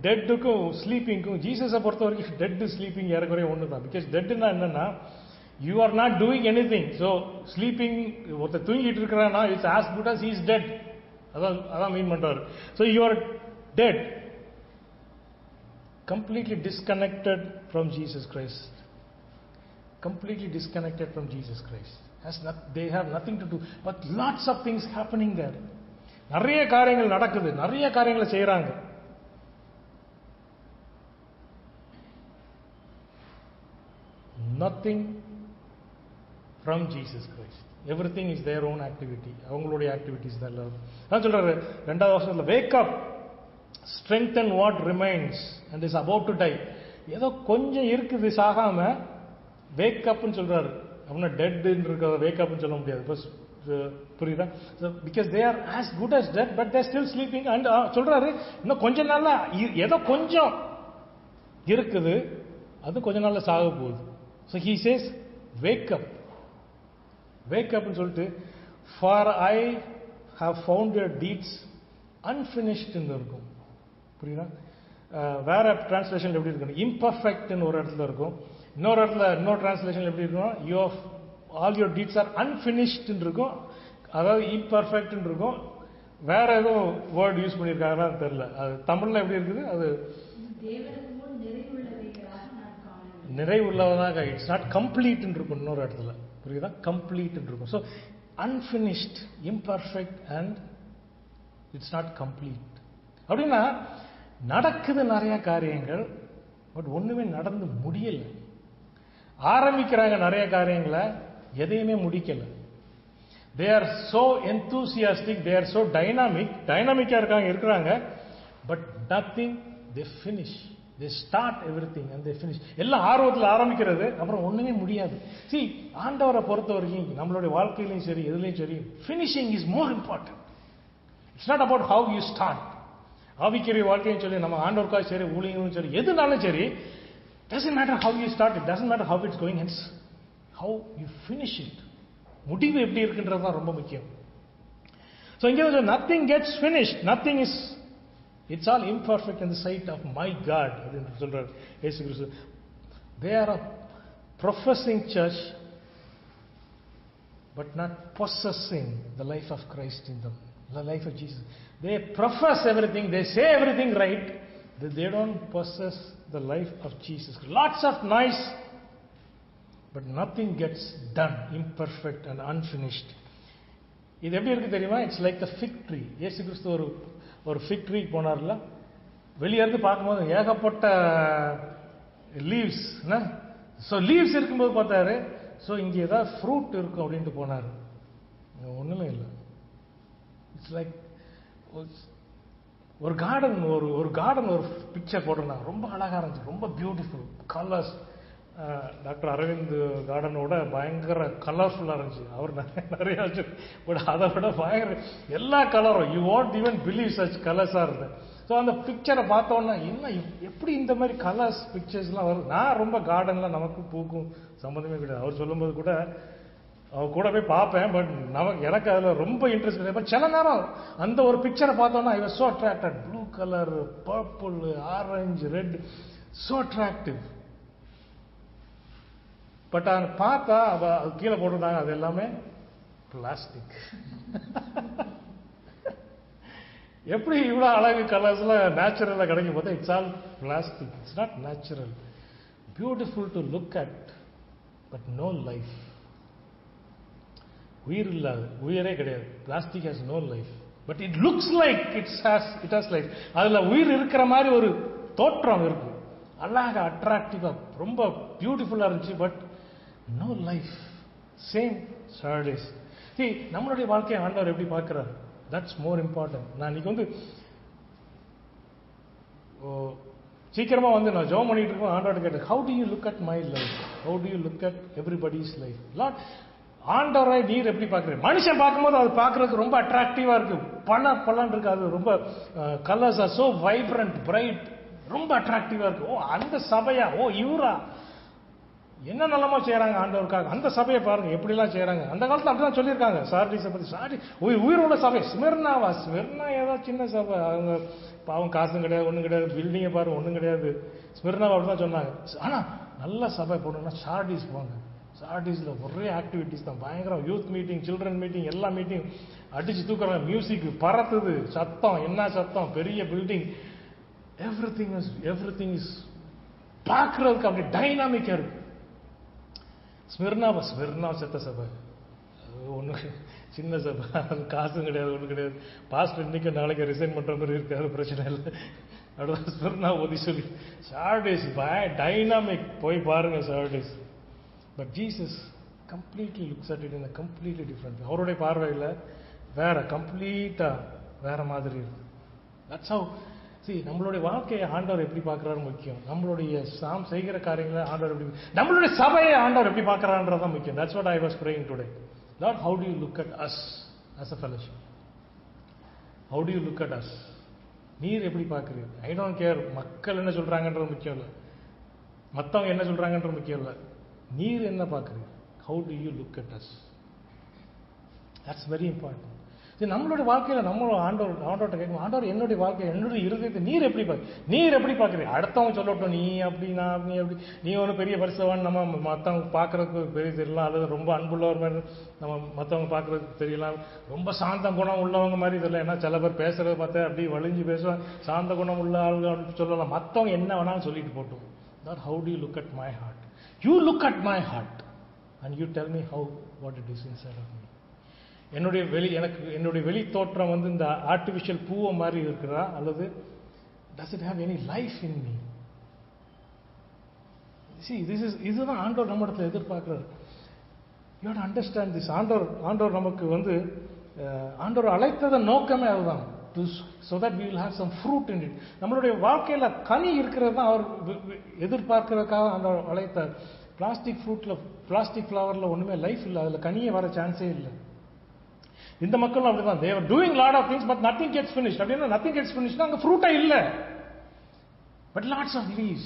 டெட்டுக்கும் ஸ்லீப்பிங்க்கும் ஜீசஸை பொறுத்த வரைக்கும் டெட் ஸ்லீப்பிங் ஏறக்குறைய ஒன்று தான். பிகாஸ் டெட்னா என்னன்னா, you are not doing anything. So sleeping, ஒருத்தர் தூங்கிட்டு இருக்கிறான்னா it's as good as he is dead. அதான் மீன் பண்றாரு. So you are dead, completely disconnected from Jesus Christ. Completely disconnected from Jesus Christ. They have nothing to do, but lots of things happening there. நிறைய காரியங்கள் நடக்குது, நிறைய காரியங்களை செய்யறாங்க. Nothing from Jesus Christ. Everything is their own activity. அவங்களுடைய ஆக்டிவிட்டிஸ் தான் எல்லாம். நான் சொல்றாரு ரெண்டாவது வருஷத்துல wake up, strengthen what remains and is about to die. ஏதோ கொஞ்சம் இருக்குது சாகாம, வேக் அப்னு சொல்றாரு. அப்படின்னா டெட் இருக்க வேக் அப்னு சொல்ல முடியாது. புரியுதா? Because they are as good as dead but they still sleeping. And சொல்றாரு இன்னும் கொஞ்ச நாள்ல ஏதோ கொஞ்சம் இருக்குது, அது கொஞ்ச நாள்ல சாக போகுது. So he says wake up, wake அப்னு சொல்லிட்டு for I have found your deeds அன்ஃபினிஷ்ட்னு இருக்கும். புரியுதா? வேற டிரான்ஸ்லேஷன் எப்படி இருக்கு? இம்பர்ஃபெக்ட்னு ஒரு இடத்துல இருக்கும். இன்னொரு இடத்துல இன்னொரு டிரான்ஸ்லேஷன் எப்படி இருக்கும்? You of all your deeds are அன்ஃபினிஷ்ட்னு இருக்கும். அதாவது இம்பர்ஃபெக்ட்னு இருக்கும். வேற எதுவும் வேர்ட் யூஸ் பண்ணியிருக்காங்கன்னு தெரியல. அது தமிழ்ல எப்படி இருக்குது? அது நிறைவுள்ளவதாக, இட்ஸ் நாட் கம்ப்ளீட் இருக்கும். இன்னொரு இடத்துல புரியுதா? கம்ப்ளீட் இருக்கும். So unfinished, imperfect and it's not complete. அப்படின்னா நடக்குது நிறைய காரியங்கள், பட் ஒண்ணுமே நடந்து முடியல. ஆரம்பிக்கிறாங்க நிறைய காரியங்களை, எதையுமே முடிக்கல. They are so enthusiastic, they are so டைனாமிக்கா இருக்கிறாங்க, but nothing they finish. They start everything and they finish. எல்லாம் ஆர்வத்தில் ஆரம்பிக்கிறது, அப்புறம் ஒண்ணுமே முடியாது. சி, ஆண்டவரை பொறுத்த வரைக்கும் நம்மளுடைய வாழ்க்கையிலையும் சரி, எதுலையும் சரி, finishing is more important. It's not about how you start. ஆவிக்குரிய வாழ்க்கையும் சரி, நம்ம ஆண்டவருக்காக சரி, ஊழியங்களும் சரி, எதுனாலும் சரி, doesn't matter how you start, it doesn't matter how it's going, it's how you finish it. முடிவு எப்படி இருக்குன்றது தான் ரொம்ப முக்கியம். So இங்கே nothing gets finished, nothing is, it's all imperfect in the sight of my God அப்படின்னு சொல்றார் இயேசு கிறிஸ்து. They are a professing church but not possessing the life of Christ in them, the life of Jesus. They profess everything, they say everything right, but they don't possess the life of Jesus. Lots of noise, but nothing gets done, imperfect and unfinished. இது எப்படி இருக்கு தெரியுமா? It's like the fig tree. இயேசு கிறிஸ்து ஒரு ஃபிக் ட்ரீ போனார்ல, வெளியே இருந்து பார்க்கும்போது ஏகப்பட்ட லீவ்ஸ். ஸோ லீவ்ஸ் இருக்கும்போது பார்த்தாரு, ஸோ இங்கே ஏதாவது ஃப்ரூட் இருக்கும் அப்படின்ட்டு போனார். ஒன்றுமே இல்லை. இட்ஸ் லைக் ஒரு கார்டன், ஒரு பிக்சர் போட்டிருந்தாங்க. ரொம்ப அழகாக இருந்துச்சு, ரொம்ப பியூட்டிஃபுல் கலர்ஸ். டாக்டர் அரவிந்த் கார்டனோட பயங்கர கலர்ஃபுல்லாக இருந்துச்சு. அவர் நிறைய வச்சு, பட் அதை விட பயங்கர எல்லா கலரும், you won't even believe such கலர்ஸாக இருந்தது. ஸோ அந்த பிக்சரை பார்த்தோன்னா என்ன எப்படி இந்த மாதிரி கலர்ஸ் பிக்சர்ஸ்லாம் வரும். நான் ரொம்ப கார்டனில் நமக்கு பூக்கும் சம்மந்தமே கிடையாது. அவர் சொல்லும்போது கூட அவர் கூட போய் பார்ப்பேன், பட் எனக்கு அதில் ரொம்ப இன்ட்ரெஸ்ட் கிடையாது. பட் சில நேரம் அந்த ஒரு பிக்சரை பார்த்தோன்னா I was so attracted. Blue colour, purple, orange, red, so attractive. But அதை பார்த்தா அது கீழே போட்டுருந்தாங்க, அது எல்லாமே பிளாஸ்டிக். எப்படி இவ்வளோ அழகு கலர்ஸ்லாம் நேச்சுரலாக கிடைக்கும் பார்த்தா it's all plastic. It's not natural. Beautiful to look at, but no life. உயிர் இல்லாது, உயிரே கிடையாது. Plastic has no life, but it looks like it has life. அதில் உயிர் இருக்கிற மாதிரி ஒரு தோற்றம் இருக்கு, அழகாக அட்ராக்டிவாக ரொம்ப பியூட்டிஃபுல்லாக இருந்துச்சு. But no life. Same Sardis. நம்மளுடைய வாழ்க்கையை ஆண்டவர் எப்படி பார்க்கிறார்? That's more important. நான் இன்னைக்கு சீக்கிரமா நான் ஜெபம் பண்ணிட்டு இருக்கோம். ஆண்டவர்கிட்ட கேட்டேன், how do you look at my life? How do you look at everybody's life? Lord, ஆண்டவரை நீர் எப்படி பார்க்கிறீங்க? மனுஷன் பார்க்கும்போது அது பார்க்கறதுக்கு ரொம்ப அட்ராக்டிவா இருக்கு, பலன் இருக்கு. அது ரொம்ப colours are so vibrant, bright, ரொம்ப அட்ராக்டிவா இருக்கு. ஓ, அந்த சபையா? ஓ, இவரா? என்ன நல்லமா செய்யறாங்க ஆண்டவருக்காக. அந்த சபையை பாருங்க எப்படிலாம் செய்யறாங்க. அந்த காலத்துல அப்படிதான் சொல்லியிருக்காங்க. சார்டிஸை பத்தி. சார்டி உயிரோட சபை. ஸ்மிர்னாவா? ஸ்மிர்னா ஏதோ சின்ன சபை, அவங்க பாவம் காசும் கிடையாது, ஒன்றும் கிடையாது, பில்டிங்கை பாருங்க ஒன்றும் கிடையாது. ஸ்மிர்னாவா அப்படிதான் சொன்னாங்க. ஆனா நல்ல சபை போடணும்னா சார்டிஸ் போங்க. சார்டிஸ்ல ஒரே ஆக்டிவிட்டிஸ் தான், பயங்கரம். யூத் மீட்டிங், சில்ட்ரன் மீட்டிங், எல்லா மீட்டிங் அடிச்சு தூக்குறாங்க. மியூசிக் பறத்துது, சத்தம், என்ன சத்தம், பெரிய பில்டிங். எவ்ரிதிங் இஸ் பார்க்கறதுக்கு அப்படி டைனாமிக்கா இருக்கு. ஸ்மிர்னா செத்த சபை, ஒன்று சின்ன சபை, அது காசும் கிடையாது, ஒன்றும் கிடையாது. பாஸ்டர் இன்னைக்கு நாளைக்கு ரிசைன் பண்ற மாதிரி இருக்காது, பிரச்சனை இல்லை. அடுத்த ஸ்மிர்னா ஓதி சொல்லி. சார்டிஸ் டைனாமிக், போய் பாருங்க Sardis. But Jesus completely looks at it in a completely different way. அவருடைய பார்வையில் வேற, கம்ப்ளீட்டா வேற மாதிரி இருக்கு. That's how. நம்மளுடைய வாழ்க்கையை ஆண்டவர் எப்படி பார்க்கிறாரு முக்கியம். நம்மளுடைய நாம் செய்கிற காரியங்களை ஆண்டவர் எப்படி, நம்மளுடைய சபையை ஆண்டவர் எப்படி பார்க்கிறான்றதான் முக்கியம். That's what I was praying today. Lord, how do you look at us as a fellowship? How do you look at us? நீர் எப்படி பார்க்கிறீர்? ஐ டோன்ட் கேர் மக்கள் என்ன சொல்றாங்கன்றது முக்கியம் இல்லை, மற்றவங்க என்ன சொல்றாங்கன்றது முக்கியம் இல்லை. நீர் என்ன பார்க்கிறீர்? How do you look at us? That's very important. நம்மளுடைய வாழ்க்கையில நம்ம ஆண்டவர்கிட்ட கேட்கணும், ஆண்டவர் என்னுடைய வாழ்க்கை, என்னுடைய இருதயத்தை நீர் எப்படி பார்க்கிறீங்க? அடுத்தவங்க சொல்லட்டும், நீ அப்படி, நான் நீ அப்படி, நீ ஒரு பெரிய பரிசவான், நம்ம மற்றவங்க பார்க்கறதுக்கு பெரிய தெரியலாம், அல்லது ரொம்ப அன்புள்ளவர் மாதிரி நம்ம மற்றவங்க பார்க்கறதுக்கு தெரியலாம், ரொம்ப சாந்த குணம் உள்ளவங்க மாதிரி தெரியல. ஏன்னா சில பேர் பேசுறத பார்த்தா அப்படி வலிஞ்சு பேசுவாங்க, சாந்த குணம் உள்ள ஆளுங்க சொல்லலாம். மற்றவங்க என்ன வேணாலும் சொல்லிட்டு போட்டோம். Lord, how do you look at my heart? You look at my heart and you tell me what it is inside of me. என்னுடைய வெளி தோற்றம் இந்த ஆர்டிபிஷியல் பூவை மாதிரி இருக்கிறா, அல்லது does it have any life in me? See, இதுதான் ஆண்டவர் நம்ம இடத்துல எதிர்பார்க்கிறார். You have to understand this. ஆண்டவர் நமக்கு ஆண்டவர் அழைத்தத நோக்கமே அதுதான், so that we will have some fruit in it. நம்மளுடைய வாழ்க்கையில கனி இருக்கிறது தான் அவர் எதிர்பார்க்கிறதுக்காக ஆண்டவர் அழைத்தார். பிளாஸ்டிக் ஃப்ளவர்ல ஒண்ணுமே லைஃப் இல்லை, அதுல கனியே வர சான்ஸே இல்லை. இந்த மக்களும் அப்படிதான். they are doing lot of things but nothing gets finished. அப்படின்னா nothing gets finished அங்க ஃப்ரூட்டா இல்ல, but lots of leaves.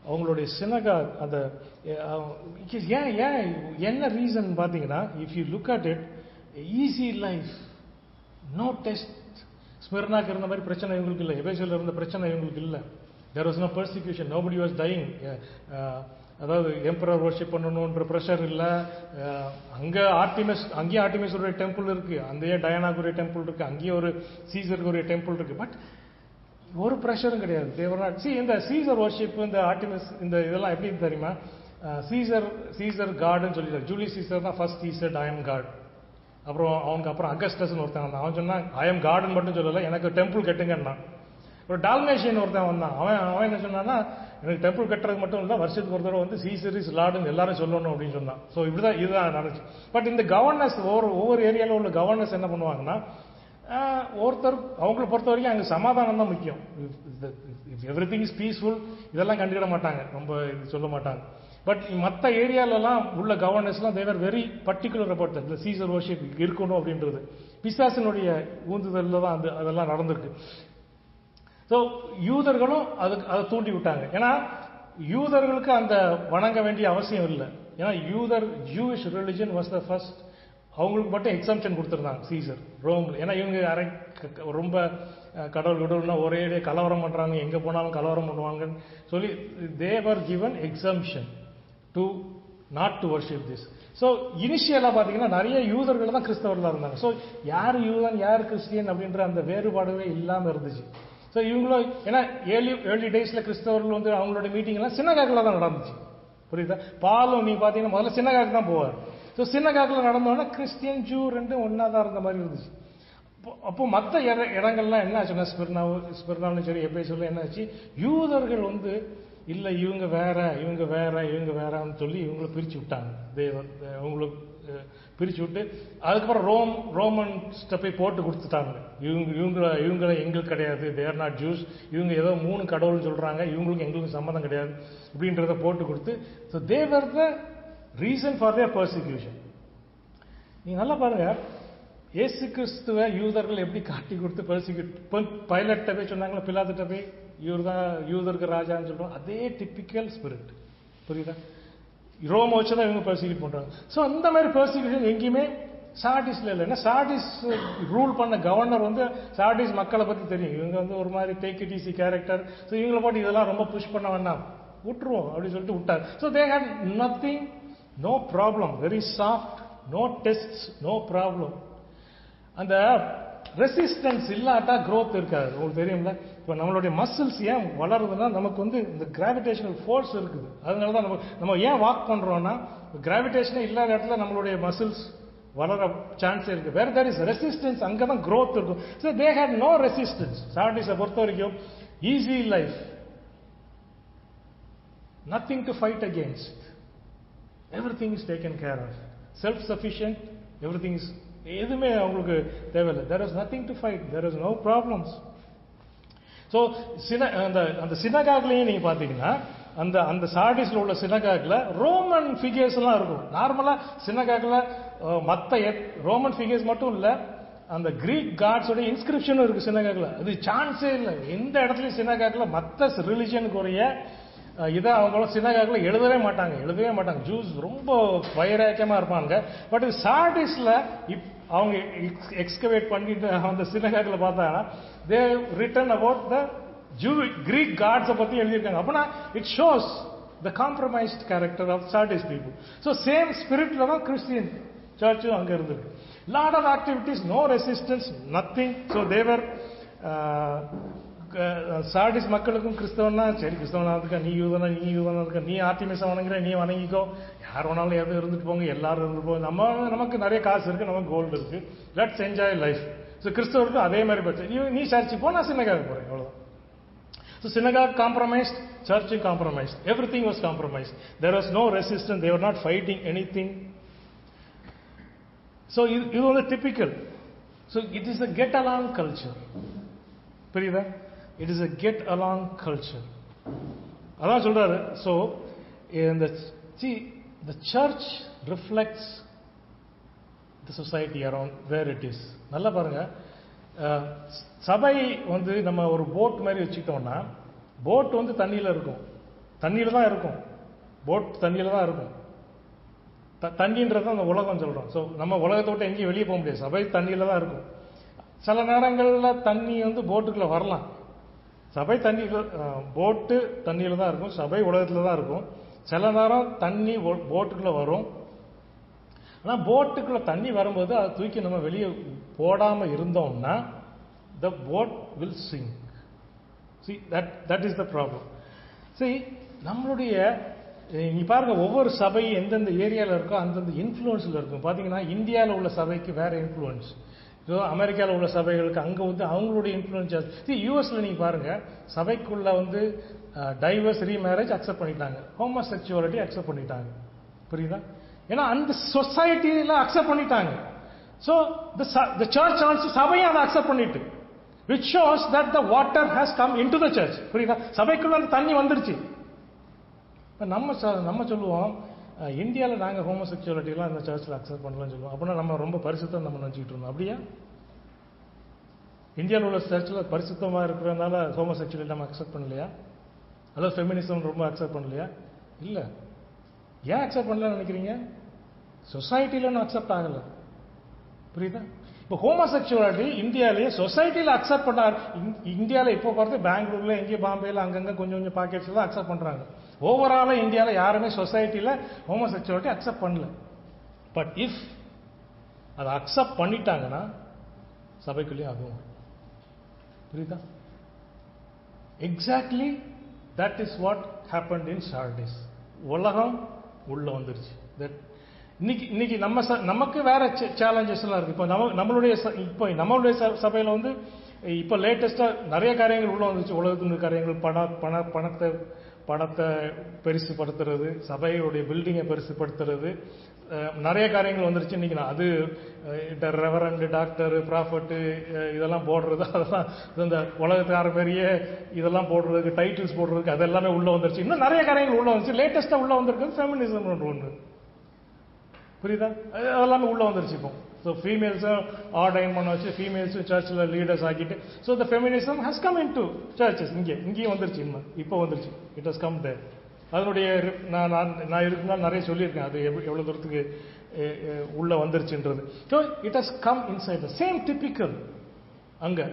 அவங்களுடைய சினகாக் அந்த என்ன ரீசன் பாத்தீங்கன்னா, if you look at it, easy life, no test. ஸ்மிர்னாக்கு இருந்த மாதிரி பிரச்சனை இவங்களுக்கு இல்லை, எபேசியர்ல இருந்த பிரச்சனை இவங்களுக்கு இல்லை. There was no persecution, nobody was dying. அதாவது எம்பரர் வர்ஷிப் பண்ணணும்ன்ற ப்ரெஷர் இல்லை. அங்கேயே ஆர்டிமிஸோட டெம்பிள் இருக்கு, அங்கேயே டயானாக்குரிய டெம்பிள் இருக்கு, அங்கேயே ஒரு சீசருக்கு ஒரு டெம்பிள் இருக்கு. பட் ஒரு ப்ரெஷரும் கிடையாது. தேவராட் இந்த சீசர் வர்ஷிப், இந்த ஆர்டிமிஸ், இந்த இதெல்லாம் எப்படி தெரியுமா? சீசர் காடுன்னு சொல்லிட்டாரு. ஜூலியஸ் சீசர் தான் first Caesar I am god. அவனுக்கு அப்புறம் அகஸ்டஸ்ன்னு ஒருத்தன் வந்தான். அவன் சொன்னா ஐ எம் காடுன்னு மட்டும் சொல்லலை, எனக்கு டெம்பிள் கட்டுங்கன்னா. ஒரு டால்மேஷியன் ஒருத்தன் வந்தான். அவன் என்ன சொன்னான்னா, எனக்கு டெம்பிள் கட்டுறது மட்டும் இல்லை, வருஷத்துக்கு ஒரு தடவை வந்து சீசர் இஸ் லார்டுன்னு எல்லாரும் சொல்லணும் அப்படின்னு சொன்னான். ஸோ இதுதான் நடந்துச்சு. பட் இந்த கவர்னர்ஸ் ஒவ்வொரு ஏரியாவில் உள்ள கவர்னர்ஸ் என்ன பண்ணுவாங்கன்னா, ஒருத்தர் அவங்களை பொறுத்த வரைக்கும் அங்கே சமாதானம் தான் முக்கியம். எவ்ரி திங் இஸ் பீஸ்ஃபுல் இதெல்லாம் கண்டுக்கிட மாட்டாங்க, ரொம்ப இது சொல்ல மாட்டாங்க. பட் மற்ற ஏரியாலலாம் உள்ள கவர்னர்ஸ்லாம் தேவர் வெரி பர்டிகுலர் அபவுட் இந்த சீசர் வர்ஷிப் இருக்கணும் அப்படின்றது. பிசாசினுடைய ஊந்துதலில் தான் அதெல்லாம் நடந்திருக்கு. ஸோ யூதர்களும் அதை தூண்டி விட்டாங்க. ஏன்னா யூதர்களுக்கு அந்த வணங்க வேண்டிய அவசியம் இல்லை. ஏன்னா Jewish religion was the first. அவங்களுக்கு மட்டும் எக்ஸம்ஷன் கொடுத்துருந்தாங்க சீசர் ரோம். ஏன்னா இவங்க ரொம்ப கடவுள்னா ஒரே கலவரம் பண்றாங்க, எங்க போனாலும் கலவரம் பண்ணுவாங்கன்னு சொல்லி they were given exemption to not to worship this. So இனிஷியலா பாத்தீங்கன்னா நிறைய யூதர்கள் தான் கிறிஸ்தவர்களா இருந்தாங்க. ஸோ யார் யூதன் யார் கிறிஸ்டியன் அப்படின்ற அந்த வேறுபாடுவே இல்லாம இருந்துச்சு. ஸோ இவங்களும் ஏன்னா ஏர்லி டேஸ்ல கிறிஸ்தவர்கள் வந்து அவங்களோட மீட்டிங் எல்லாம் சின்னகாக்கில் தான் நடந்துச்சு. புரியுதா? பாலும் நீங்க பாத்தீங்கன்னா முதல்ல சின்னகாக்கு தான் போவார். ஸோ சின்னகாக்கில் நடந்தோன்னா கிறிஸ்டியன் ஜூ ரெண்டும் ஒன்னா தான் இருந்த மாதிரி இருந்துச்சு. அப்போ மற்ற இடங்கள்லாம் என்ன ஆச்சுன்னா, ஸ்பிர்னாலும் சரி எப்போ என்ன ஆச்சு, யூதர்கள் வந்து இல்லை இவங்க வேற இவங்க வேறன்னு சொல்லி இவங்களை பிரிச்சு விட்டாங்க. அவங்களுக்கு பிரிச்சு விட்டு அதுக்கப்புறம் ரோமன்ஸ்ட போய் போட்டு கொடுத்துட்டாங்க. இவங்களை எங்களுக்கு கிடையாது, தேர் நாட் ஜூஸ், இவங்க ஏதோ 3 கடவுள் சொல்றாங்க, இவங்களுக்கு எங்களுக்கு சம்மந்தம் கிடையாது அப்படின்றத போட்டு கொடுத்து, so they were the reason for their persecution. நீங்க நல்லா பாருங்க, இயேசு கிறிஸ்துவ யூதர்கள் எப்படி காட்டி கொடுத்து பர்சிக்யூட், பைலட்ட போய் சொன்னாங்களா, பிலாத்துட்ட போய் இவர் தான் யூதருக்கு ராஜான்னு சொல்றோம், அதே டிப்பிக்கல் ஸ்பிரிட். புரியுதா? ரோம் வச்சுதான் இவங்க பர்சிக்யூட் பண்றாங்க. ஸோ அந்த மாதிரி பர்சிக்யூஷன் எங்கேயுமே சார்டிஸ்ல இல்லை. ஏன்னா சார்டிஸ் ரூல் பண்ண கவர்னர் வந்து சார்டிஸ் மக்களை பத்தி தெரியும், இவங்க வந்து ஒரு மாதிரி take it easy character, so இவங்களை போட்டு இதெல்லாம் ரொம்ப புஷ் பண்ண வேண்டாம், விட்டுருவோம் அப்படின்னு சொல்லிட்டு விட்டார். So they had nothing, no problem, very soft, no test, no problem. அந்த ரெசிஸ்டன்ஸ் இல்லாட்டா growth இருக்காது. உங்களுக்கு தெரியும்ல, இப்போ நம்மளுடைய மசில்ஸ் ஏன் வளருதுன்னா நமக்கு வந்து இந்த கிராவிடேஷனல் ஃபோர்ஸ் இருக்குது. அதனால தான் நம்ம ஏன் வாக் பண்றோம்னா, கிராவிடேஷனே இல்லாத இடத்துல நம்மளுடைய மசில்ஸ் வளர சான்ஸ் இருக்கு. வேற தேர் இஸ் ரெசிஸ்டன்ஸ், அங்கதான் growth இருக்கும். So they had no resistance. சார்டிஸை பொறுத்த வரைக்கும் easy life, nothing to fight against, everything is taken care of, self sufficient, everything is, எதுவுமே அவங்களுக்கு தேவையில்லை. there is nothing to fight, there is no problems. So அந்த சினகாக்லையும் நீங்க பாத்தீங்கன்னா, அந்த சார்டிஸ்ல உள்ள சினகாக்ல ரோமன் ஃபிகர்ஸ் எல்லாம் இருக்கும். நார்மலா சினகாக்ல மற்ற ரோமன் ஃபிகர்ஸ் மட்டும் இல்ல, அந்த கிரீக் காட்ஸோட இன்ஸ்கிரிப்ஷனும் இருக்கு சினகாக்ல. அது சான்ஸே இல்லை எந்த இடத்துலயும் சினகாக்ல மற்ற ரிலிஜனுக்குரிய இதை அவங்களும் சினகாக்ல எழுதவே மாட்டாங்க. ஜூஸ் ரொம்ப வைராக்கியமா இருப்பாங்க. பட் சார்டிஸ்ல அவங்க எக்ஸ்கவேட் பண்ணிட்டு அந்த சினகாக்ல பார்த்தாங்கன்னா they written about the Greek காட்ஸை பத்தி எழுதியிருக்காங்க. அப்படின்னா it shows the compromised character of Sardis people. So same ஸ்பிரிட்ல தான் கிறிஸ்டியன் சர்ச்சும் அங்க இருந்திருக்கு. Lot of activities, no resistance, nothing. So they were Sardis மக்களுக்கும் கிறிஸ்தவனா சரி, கிறிஸ்தவனா இருக்கா, நீ யூதனா இருக்கா, நீ ஆர்டிமிஸை வணங்குற நீ வணங்கிக்கோ, யார் வேணாலும் எதுவும் இருந்துட்டு போங்க, எல்லாரும் இருந்துட்டு போங்க, நமக்கு நிறைய காசு இருக்கு, நமக்கு கோல்டு இருக்கு, லெட்ஸ் என்ஜாய் லைஃப். ஸோ கிறிஸ்தவருக்கும் அதே மாதிரி பிரச்சனை. நீ சர்ச்சுக்கு போ, நான் சினகாக போறேன், அவ்வளவுதான். ஸோ சினகாக் காம்ப்ரமைஸ்ட், சர்ச்சும் compromised, everything was compromised. There was no resistance, they were not fighting anything. So இது வந்து typical. So it is a get along culture. புரியுதா? It is a get along culture. அதான் சொல்றாரு. So the church reflects the society around where it is. நல்லா பாருங்க, சபை வந்து நம்ம ஒரு போட் மாதிரி வச்சுக்கிட்டோம்னா, போட் வந்து தண்ணியில இருக்கும், தண்ணியில தான் இருக்கும், போட் தண்ணியில தான் இருக்கும். தண்ணின்றது அந்த உலகம் சொல்றோம். ஸோ நம்ம உலகத்தை விட்டு எங்கேயும் வெளியே போக முடியாது, சபை தண்ணியில தான் இருக்கும். சில நேரங்களில் தண்ணி வந்து போட்டுக்குள்ள வரலாம். சபை தண்ணியில், போட்டு தண்ணியில தான் இருக்கும், சபை உலகத்துல தான் இருக்கும். சில நேரம் தண்ணி போட்டுக்குள்ள வரும். ஆனால் போட்டுக்குள்ள தண்ணி வரும்போது அதை தூக்கி நம்ம வெளியே போடாம இருந்தோம்னா the boat will sink. See, that is the problem. See, நம்மளுடைய நீ பாருங்க, ஒவ்வொரு சபை எந்தெந்த ஏரியாவில் இருக்கோ அந்தந்த இன்ஃப்ளூயன்ஸில் இருக்கும். பார்த்தீங்கன்னா இந்தியாவில் உள்ள சபைக்கு வேற இன்ஃப்ளூயன்ஸ், ஸோ அமெரிக்காவில் உள்ள சபைகளுக்கு அங்கே வந்து அவங்களுடைய இன்ஃப்ளூயன்ஸ் ஜாஸ்தி. யூஎஸ்ல நீங்கள் பாருங்க, சபைக்குள்ள வந்து டைவர்ஸ் ரீமேரேஜ் அக்செப்ட் பண்ணிட்டாங்க, ஹோமோசெக்சுவாலிட்டி அக்செப்ட் பண்ணிட்டாங்க. புரியுதா? ஏன்னா அந்த சொசைட்டியில அக்செப்ட் பண்ணிட்டாங்க. ஸோ த சர்ச் ஆல்சோ சபையை அதை அக்செப்ட் பண்ணிட்டு, which shows that the water has come into the church. புரியுதா? சபைக்குள்ள அந்த தண்ணி வந்துருச்சு. நம்ம சொல்லுவோம் இந்தியாவில் நாங்கள் ஹோமோசெக்சுவாலிட்டிலாம் இந்த சர்ச்சில் அக்செப்ட் பண்ணலாம்னு சொல்லுவோம். அப்படின்னா நம்ம ரொம்ப பரிசுத்தம் நம்ம நினச்சிக்கிட்டு இருந்தோம். அப்படியா? இந்தியாவில் உள்ள சர்ச்சில் பரிசுத்தமாக இருக்கிறதுனால ஹோமோசெக்சுவாலிட்டி நம்ம அக்செப்ட் பண்ணலையா? அல்லது ஃபெமினிசம் ரொம்ப அக்செப்ட் பண்ணலையா? இல்லை. ஏன் அக்செப்ட் பண்ணலன்னு நினைக்கிறீங்க? சொசைட்டியில் ஒன்றும் அக்செப்ட் ஆகலை. புரியுதா? இப்போ ஹோமோசெக்சுவாலிட்டி இந்தியாவிலேயே சொசைட்டியில் அக்செப்ட் பண்ணார். இந்தியாவில் இப்போ பார்த்து பெங்களூர்ல எங்கேயும் பாம்பேல அங்கங்கே கொஞ்சம் கொஞ்சம் பாக்கெட்ஸ் தான் அக்செப்ட் பண்ணுறாங்க. ஓவராலாக இந்தியாவில் யாருமே சொசைட்டியில் ஹோமோசெக்சுவாலிட்டி அக்செப்ட் பண்ணல. பட் இஃப் அதை அக்செப்ட் பண்ணிட்டாங்கன்னா சபைக்குள்ளேயே ஆகும். புரியுதா? Exactly that is what happened in Sardis. உலகம் உள்ள வந்துருச்சு. இன்னைக்கு நமக்கு வேற சேலஞ்சஸ் எல்லாம் இருக்கு. இப்போ நம்மளுடைய சபையில வந்து இப்போ லேட்டஸ்டா நிறைய காரியங்கள் உள்ள வந்துருச்சு. உலகத்தின் காரியங்கள், பணத்தை பெருசுப்படுத்துறது, சபையுடைய பில்டிங்கை பெருசுப்படுத்துறது, நிறைய காரியங்கள் வந்துருச்சு. இன்னைக்கு அது ரெவரண்ட், டாக்டர், ப்ராஃபட்டு இதெல்லாம் போடுறது, அதெல்லாம் இந்த உலகத்துக்கார பெரிய இதெல்லாம் போடுறதுக்கு, டைட்டில்ஸ் போடுறதுக்கு அதெல்லாமே உள்ள வந்துருச்சு. இன்னும் நிறைய காரியங்கள் உள்ள வந்துருச்சு. லேட்டஸ்டா உள்ள வந்திருக்கிறது ஃபெமினிசம் ஒன்று. புரியுதா? அதெல்லாமே உள்ள வந்துருச்சு. இப்போ ஸோ ஃபீமேல்ஸும் ஆர்டைன் பண்ண வச்சு ஃபீமேல்ஸும் சர்ச்சில் லீடர்ஸ் ஆக்கிட்டு, so the feminism has come into churches. இங்கேயும் வந்துருச்சு. இப்போ வந்துருச்சு. It has come there. அதனுடைய நான் இருக்குனால நிறைய சொல்லியிருக்கேன் அது எவ்வளோ தூரத்துக்கு உள்ள வந்துருச்சுன்றது. So it has come inside the same typical அங்கே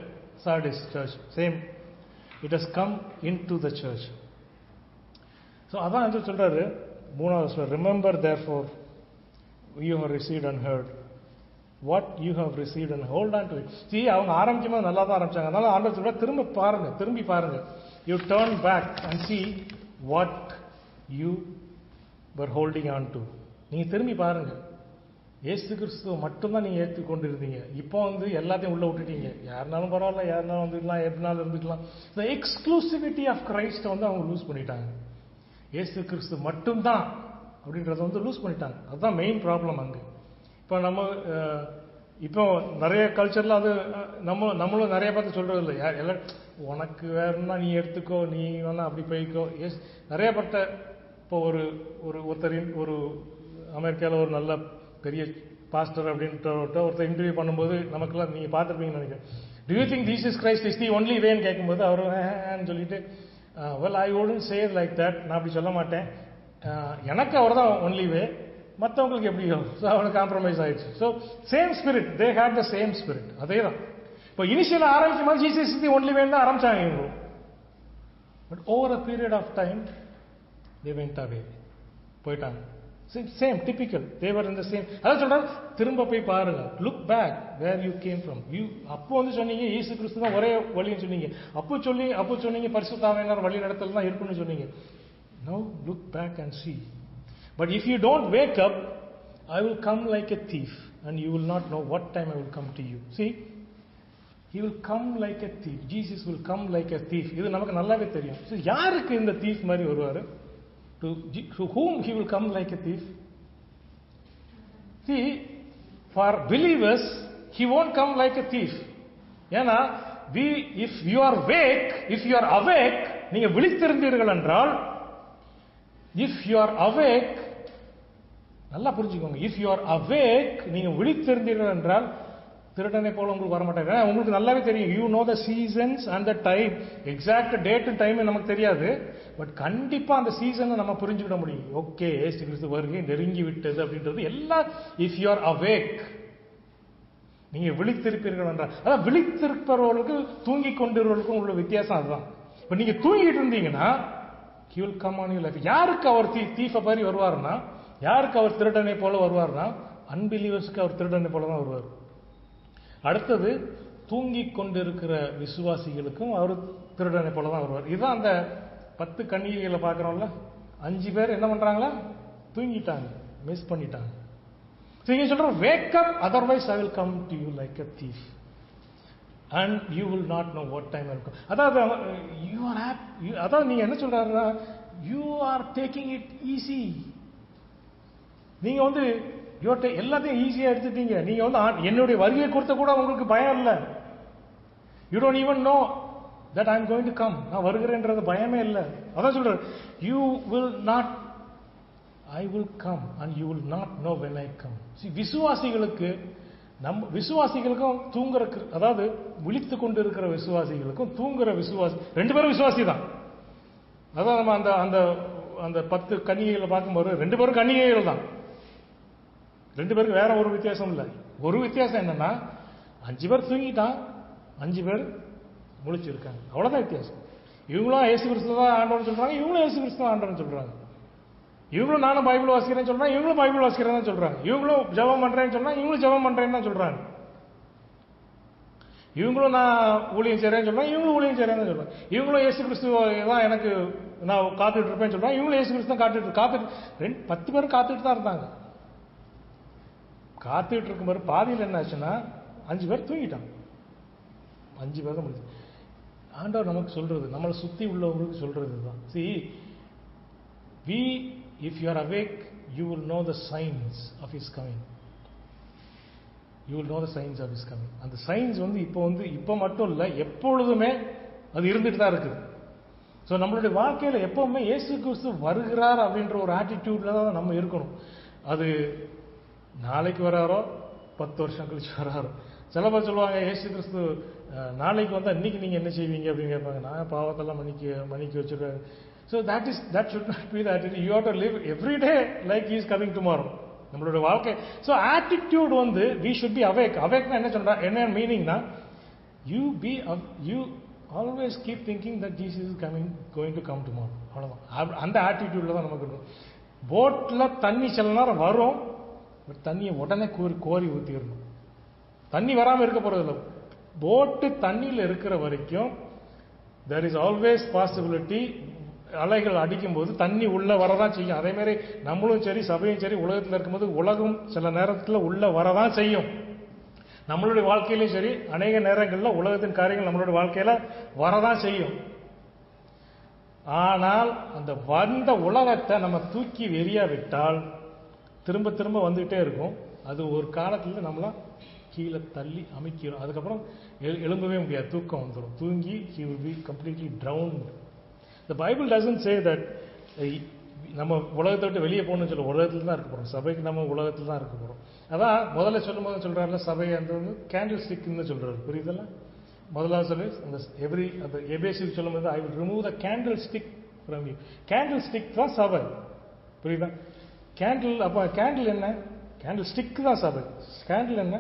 Sardis church, same it has come into the church. So அதான் வந்து சொல்றாரு 3வது, remember therefore you have received and heard what you have received and hold on to it. See, அவங்க ஆரம்பிக்கும்போது நல்லா தான் ஆரம்பிச்சாங்க. அதனால ஆண்டவர் சொல்றார், திரும்பி பாருங்க. You turn back and see what you were holding on to. நீங்க திரும்பி பாருங்க. இயேசு கிறிஸ்துவ மட்டும்தான் நீங்க ஏற்றுக்கொண்டு இருந்தீங்க. இப்போ வந்து எல்லாத்தையும் உள்ள விட்டுட்டீங்க. யாருனாலும் பரவாயில்ல, யாருனாலும் வந்துக்கலாம், எப்படினாலும் இருந்துக்கலாம். The exclusivity of Christ வந்து அவங்க லூஸ் பண்ணிட்டாங்க. இயேசு கிறிஸ்து மட்டும்தான் அப்படின்றத வந்து லூஸ் பண்ணிட்டாங்க. அதுதான் மெயின் ப்ராப்ளம் அங்கே. இப்போ நிறைய கல்ச்சர்ல அது நம்மளும் நிறைய பார்த்து சொல்றது இல்லை. எல்லாம் உனக்கு வேறுனா நீ எடுத்துக்கோ, நீ வேணா அப்படி போய்க்கோ. நிறைய பட்ட இப்போ ஒருத்தர் ஒரு அமெரிக்காவில் ஒரு நல்ல பெரிய பாஸ்டர் அப்படின்ற ஒருத்தர் இன்டர்வியூ பண்ணும்போது நமக்குலாம் நீங்க பார்த்துருப்பீங்கன்னு நினைக்கிறேன். Do you think Jesus Christ is the only way ன்னு கேட்கும்போது அவர் சொல்லிட்டு well I wouldn't say it like that, நான் அப்படி சொல்ல மாட்டேன், எனக்கு அவர் தான் ஒன்லி வே, மற்றவங்களுக்கு எப்படியோ. ஸோ அவனுக்கு காம்ப்ரமைஸ் ஆயிடுச்சு. So same spirit, they had the same spirit. அதே தான் இப்போ இனிஷியல் ஆரம்பிக்கும் போது ஜீசஸ் தி ஒன்லி வேன்னு தான் ஆரம்பிச்சாங்க இவங்க. But over a period of time they went away, போயிட்டாங்க. சேம் டிபிக்கல், தேவர் இந்த சேம். அதான் சொல்றாரு, திரும்ப போய் பாருங்க, look back where you came from. அப்போ வந்து சொன்னீங்க இயேசு கிறிஸ்து தான் ஒரே வழின்னு சொன்னீங்க. அப்போ சொன்னீங்க பரிசுத்த ஆவியானவர் வழி நடத்தல் தான் இருக்குன்னு சொன்னீங்க. Now look back and see. But if you don't wake up, I will come like a thief and you will not know what time I will come to you. See, he will come like a thief. Jesus will come like a thief. இது நமக்கு நல்லாவே தெரியும். So யாருக்கு இந்த thief மாதிரி வருவாரு? To whom he will come like a thief? See, for believers he won't come like a thief. ஏன்னா if you are awake, நீங்க விழித்திருந்தீர்கள் என்றால், if you are awake, நல்லா புரிஞ்சுக்கோங்க, if you are awake, நீங்க விழித்திருந்தீர்கள் என்றால் திருடனை போல உங்களுக்கு வர மாட்டாங்க. உங்களுக்கு நல்லாவே தெரியும், you know the seasons and the time. Exact date and time நமக்கு தெரியாது, பட் கண்டிப்பா அந்த சீசனை நம்ம புரிஞ்சுக்கிட முடியும். ஓகே, ஏசு கிறிஸ்து வருகை நெருங்கி விட்டது அப்படின்றது எல்லாம் இஃப் யூ ஆர் அவேக், நீங்க விழித்திருப்பீர்கள் என்றால். அதான் விழித்திருப்பவர்களுக்கு தூங்கி கொண்டிருவர்களுக்கும் உள்ள வித்தியாசம் அதுதான். இப்ப நீங்க தூங்கிட்டு இருந்தீங்கன்னா he will come on your life. யாருக்கு அவர் தீஃப மாதிரி வருவார்னா, யாருக்கு அவர் திருடனை போல வருவார்னா, அன்பிலீவர்ஸ்க்கு அவர் திருடனை போல தான் வருவார். அடுத்தது தூங்கிக் கொண்டிருக்கிற விசுவாசிகளுக்கும் அவர் திருடனை போல தான் வருவார். இதுதான் அந்த 10 கன்னிகைகளை பார்க்குறோம்ல, 5 பேர் என்ன பண்றாங்களா? தூங்கிட்டாங்க, மிஸ் பண்ணிட்டாங்க. நீங்க சொல்ற wake up, otherwise I will come to you like a thief and you will not know what time இருக்கும். அதாவது யூ ஆர் ஹாப்பி. அதாவது நீங்க என்ன சொல்றாருன்னா, you are taking it easy. நீங்க வந்து எல்லாத்தையும் ஈஸியா எடுத்துட்டீங்க. நீங்க வந்து என்னுடைய வருகையை கொடுத்த கூட உங்களுக்கு பயம் இல்லை. You don't even know that I am going to come. நான் வருகிறேன்றது பயமே இல்லை. அதான் சொல்றேன், you will not, I will come and you will not know when I come. விசுவாசிகளுக்கு, விசுவாசிகளுக்கும் தூங்குற, அதாவது விழித்து கொண்டு இருக்கிற விசுவாசிகளுக்கும் தூங்குற விசுவாசி 2 பேரும் விசுவாசி தான். அதான் நம்ம அந்த அந்த அந்த 10 கன்னிகைகளை பார்க்கும்போது 2 பேரும் கன்னிகைகள் தான். 2 பேருக்கு வேற ஒரு வித்தியாசம் இல்லை. ஒரு வித்தியாசம் என்னன்னா, 5 பேர் தூங்கிட்டான், 5 பேர் முழிச்சிருக்காங்க. அவ்வளவுதான் வித்தியாசம். இவங்களும் இயேசு கிறிஸ்து தான் ஆண்டவர்னு சொல்றாங்க, இவங்களும் இயேசு கிறிஸ்து தான் ஆண்டவர்னு சொல்றாங்க. இவங்களும் நானும் பைபிள் வாசிக்கிறேன்னு சொல்றாங்க, இவங்களும் பைபிள் வாசிக்கிறேன்னு சொல்றாங்க. இவங்களும் ஜெபம் பண்றேன்னு சொன்னா, இவங்களும் ஜெபம் பண்றேன்னு தான் சொல்றாங்க. இவங்களும் நான் ஊழியம் செய்றேன்னு சொல்றாங்க, இவங்களும் ஊழியம் செய்றேன்னு சொல்றாங்க. இவங்களும் இயேசு கிறிஸ்து தான் எனக்கு நான் காத்துட்டு இருப்பேன்னு சொல்றாங்க, இவங்களும் இயேசு கிறிஸ்து தான் காத்துட்டு 10 பேரும் காத்துட்டு தான் இருந்தாங்க. காத்துட்டு இருக்கும்போது பாதியில் என்ன ஆச்சுன்னா 5 பேர் தூங்கிட்டாங்க, 5 பேர் தான் முடிச்சு. ஆண்டவர் நமக்கு சொல்றது, நம்மளை சுத்தி உள்ளவங்களுக்கு சொல்றது தான். See, if you are awake, you will know the signs of his coming. You will know the signs of his coming. அந்த சைன்ஸ் வந்து இப்போ மட்டும் இல்லை, எப்பொழுதுமே அது இருந்துட்டு தான் இருக்குது. ஸோ நம்மளுடைய வாழ்க்கையில எப்பவுமே இயேசு கிறிஸ்து வருகிறார் அப்படின்ற ஒரு ஆட்டிடியூட்ல தான் நம்ம இருக்கணும். அது நாளைக்கு வராரோ 10 வருஷம் கழிச்சு வராரோ. சில பேர் சொல்லுவாங்க, இயேசு கிறிஸ்து நாளைக்கு வந்தா இன்னைக்கு நீங்க என்ன செய்வீங்க அப்படின்னு கேட்பாங்க. நான் பாவத்தெல்லாம் மன்னிக்க வச்சிருக்கேன். So that should not be the attitude. You have to live every day like he is coming tomorrow. நம்மளுடைய வாழ்க்கை. So attitude வந்து we should be awake. Awakeனா என்ன சொல்றா, என்ன மீனிங்னா, you always keep thinking that Jesus is going to come tomorrow. அவ்வளவுதான். அந்த ஆட்டிடியூட்ல தான் நமக்கு இருக்கும். போட்ல தண்ணி சில நேரம் வரும், பட் தண்ணியை உடனே கோரி ஊத்திடணும். தண்ணி வராம இருக்க போறதில்லை. போட்டு தண்ணியில் இருக்கிற வரைக்கும் there is always possibility. அலைகள் அடிக்கும் போது தண்ணி உள்ள வரதான் செய்யும். அதே மாதிரி நம்மளும் சரி, சபையும் சரி, உலகத்தில் இருக்கும்போது உலகம் சில நேரத்தில் உள்ள வரதான் செய்யும். நம்மளுடைய வாழ்க்கையிலும் சரி, அநேக நேரங்களில் உலகத்தின் காரியங்கள் நம்மளுடைய வாழ்க்கையில வரதான் செய்யும். ஆனால் அந்த வந்த உலகத்தை நம்ம தூக்கி எறியாவிட்டால் திரும்ப திரும்ப வந்துகிட்டே இருக்கும். அது ஒரு காலத்தில் நம்மள கீழே தள்ளி அமைக்கிறோம். அதுக்கப்புறம் எழும்பவே முடியாது, தூக்கம் வந்துடும். தூங்கி he will be completely drowned. The Bible doesn't say that நம்ம உலகத்தை விட்டு வெளியே போகணும்னு சொல்ல, உலகத்தில் தான் இருக்க போறோம். சபைக்கு நம்ம உலகத்தில் தான் இருக்க போறோம். அதான் முதல்ல சொல்லும் போது சொல்றாருல, சபை அந்த கேண்டில் ஸ்டிக்னு சொல்றாரு. புரியுதுல்ல? முதலாவது சொல்லி அந்த எபேசி சொல்லும் போது, I will remove the candle stick from you. Candle stick தான் சபை. புரியுதா? கேண்டில், அப்ப கேண்டில் என்ன? கேண்டில் ஸ்டிக் தான் சபை. கேண்டில் என்ன?